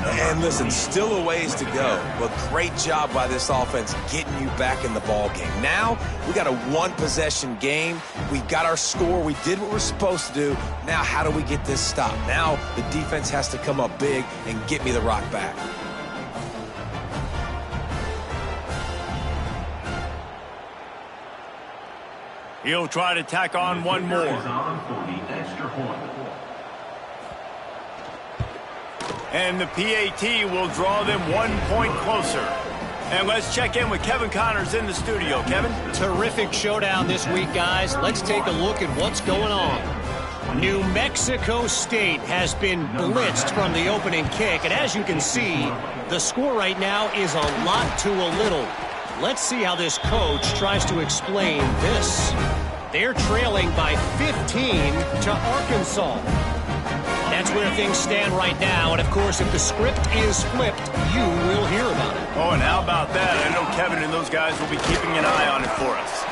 And listen, still a ways to go, but great job by this offense getting you back in the ball game. Now, we got a 1-possession game. We got our score. We did what we're supposed to do. Now, how do we get this stop? Now, the defense has to come up big and get me the rock back. He'll try to tack on one more. And the PAT will draw them 1 point closer. And let's check in with Kevin Connors in the studio. Kevin? Terrific showdown this week, guys. Let's take a look at what's going on. New Mexico State has been blitzed from the opening kick. And as you can see, the score right now is a lot to a little. Let's see how this coach tries to explain this. They're trailing by 15 to Arkansas. That's where things stand right now, and of course, if the script is flipped, you will hear about it. Oh, and how about that? I know Kevin and those guys will be keeping an eye on it for us.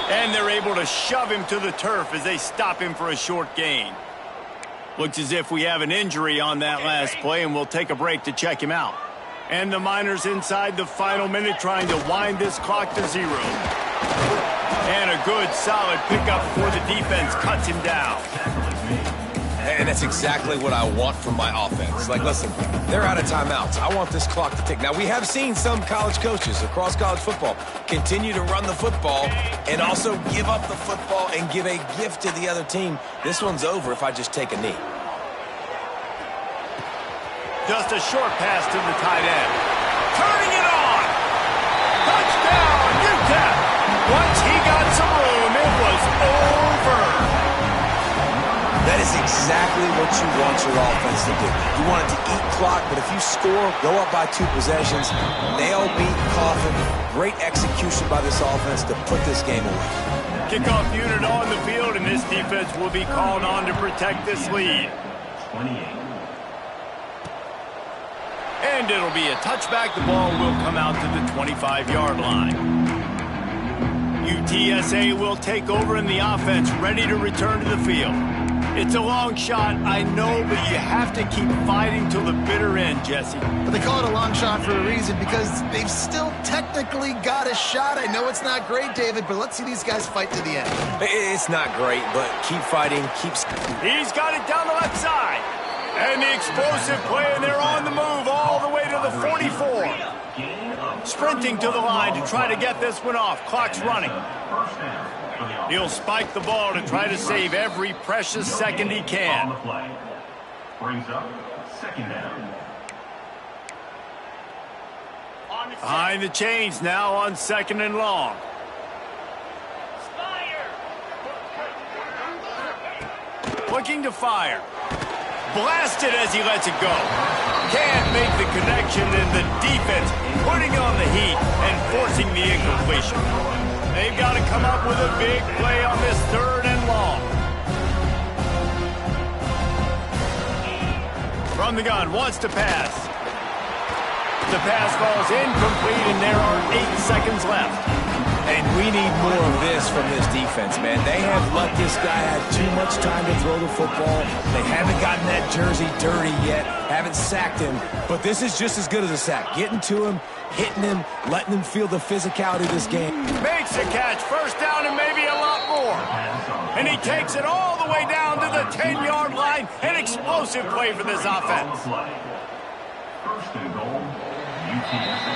And they're able to shove him to the turf as they stop him for a short gain. Looks as if we have an injury on that last play, and we'll take a break to check him out. And the Miners inside the final minute trying to wind this clock to 0. And a good, solid pickup before the defense cuts him down. And that's exactly what I want from my offense. Like, listen, they're out of timeouts. I want this clock to tick. Now, we have seen some college coaches across college football continue to run the football and also give up the football and give a gift to the other team. This one's over if I just take a knee. Just a short pass to the tight end. Turning it on! Touchdown, UTEP! Once he got some room, it was over. That is exactly what you want your offense to do. You want it to eat clock, but if you score, go up by 2 possessions, nail, beat, coffin. Great execution by this offense to put this game away. Kickoff unit on the field, and this defense will be called on to protect this lead. 28. And it'll be a touchback. The ball will come out to the 25-yard line. UTSA will take over in the offense, ready to return to the field. It's a long shot, I know, but you have to keep fighting till the bitter end, Jesse. But they call it a long shot for a reason, because they've still technically got a shot. I know it's not great, David, but let's see these guys fight to the end. It's not great, but keep fighting, He's got it down the left side. And the explosive play, and they're on the move all the way to the 44. Sprinting to the line to try to get this one off. Clock's running. He'll spike the ball to try to save every precious second he can. Brings up 2nd down. On the Behind the chains now on 2nd and long. Looking to fire. Blasted as he lets it go. Can't make the connection, and the defense putting on the heat and forcing the incompletion. They've got to come up with a big play on this 3rd and long. From the gun, wants to pass. The pass falls incomplete, and there are 8 seconds left. And we need more of this from this defense, man. They have let this guy have too much time to throw the football. They haven't gotten that jersey dirty yet, haven't sacked him. But this is just as good as a sack. Getting to him, hitting him, letting him feel the physicality of this game. Makes a catch, 1st down and maybe a lot more. And he takes it all the way down to the 10-yard line. An explosive play for this offense. 1st and goal, UTSA.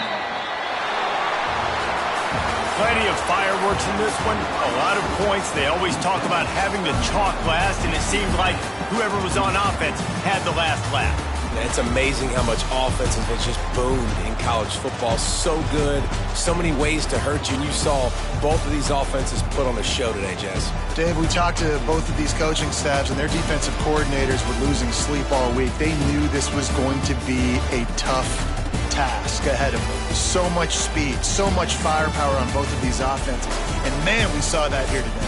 Plenty of fireworks in this one. A lot of points. They always talk about having the chalk last, and it seemed like whoever was on offense had the last laugh. It's amazing how much offense has just boomed in college football. So good. So many ways to hurt you. And you saw both of these offenses put on a show today, Jess. Dave, we talked to both of these coaching staffs, and their defensive coordinators were losing sleep all week. They knew this was going to be a tough task ahead of them. So much speed, so much firepower on both of these offenses. And, man, we saw that here today.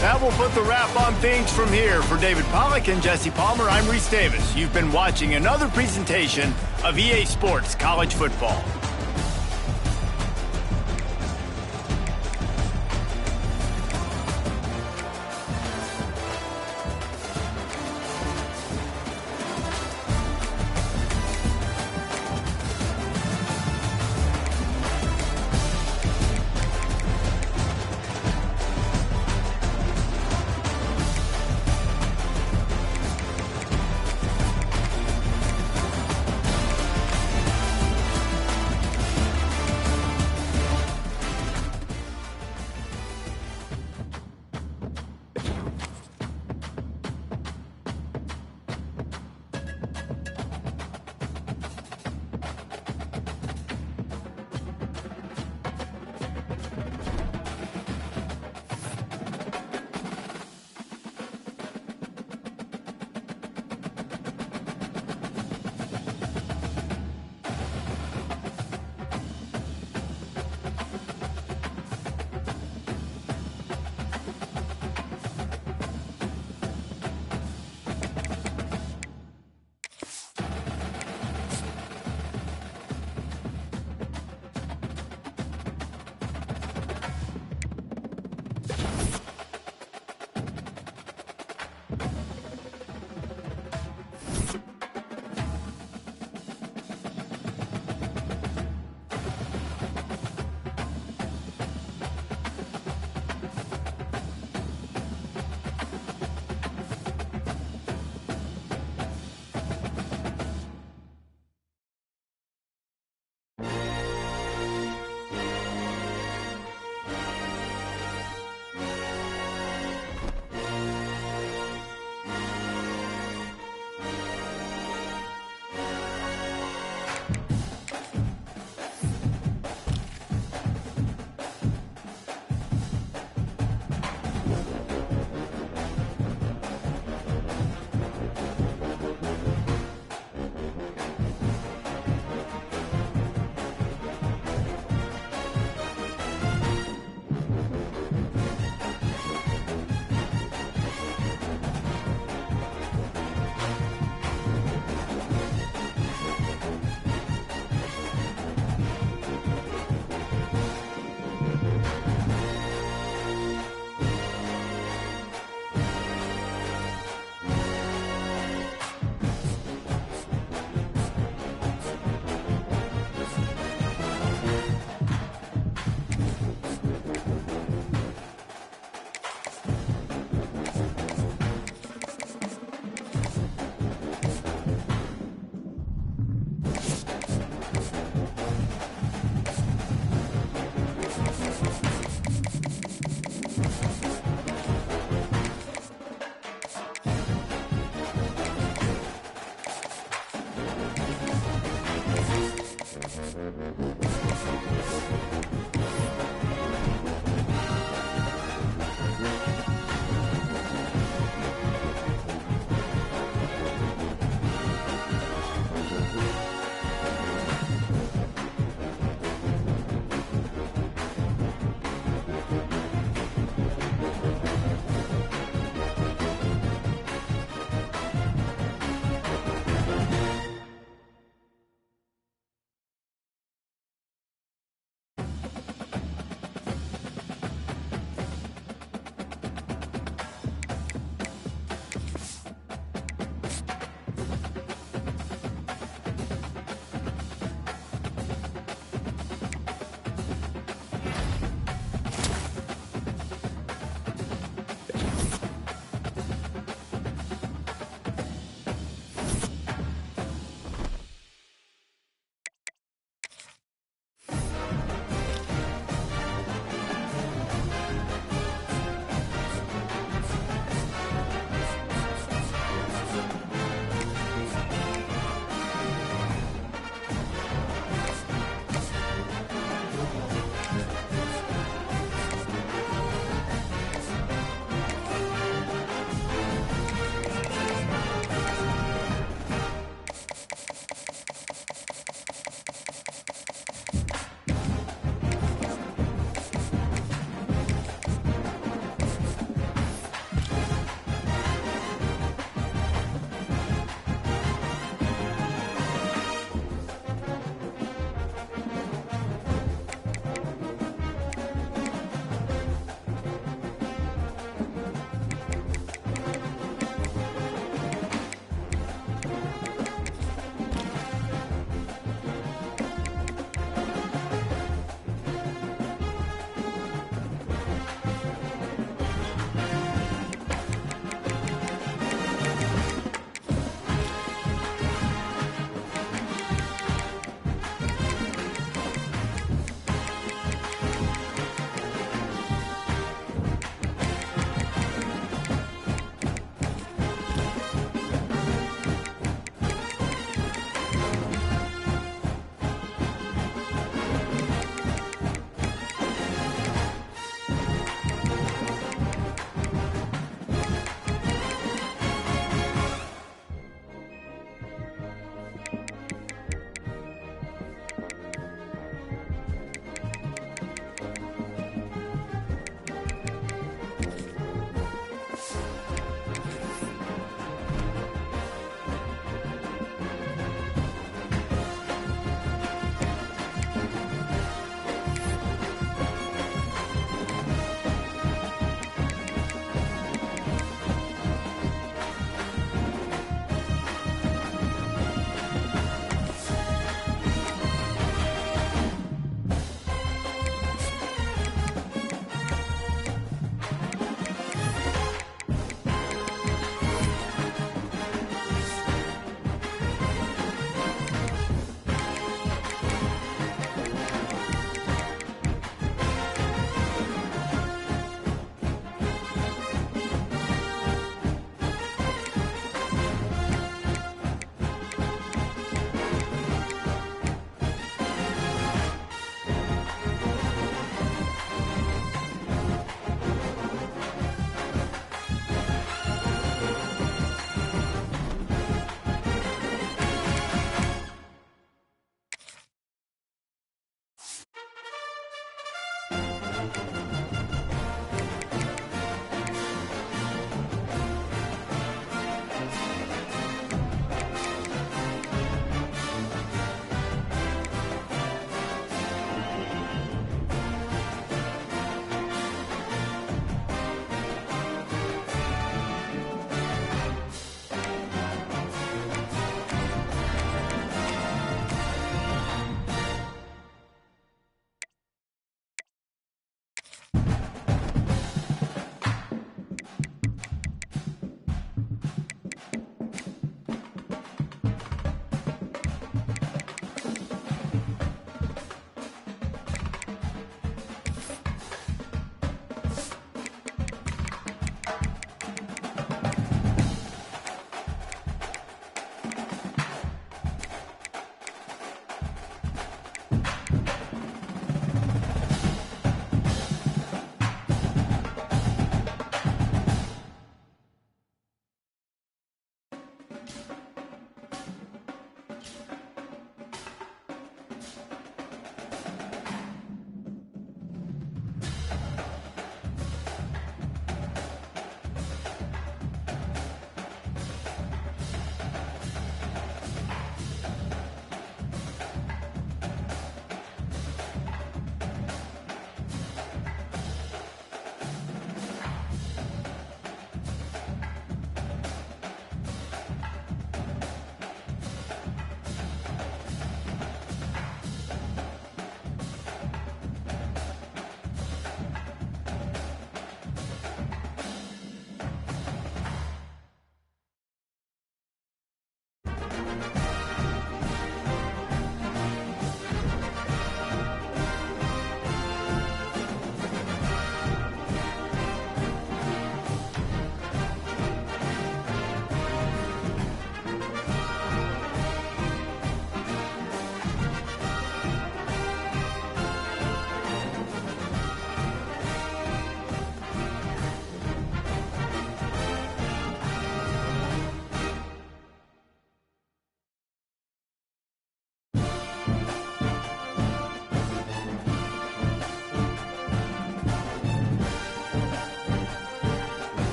That will put the wrap on things from here. For David Pollack and Jesse Palmer, I'm Reese Davis. You've been watching another presentation of EA Sports College Football.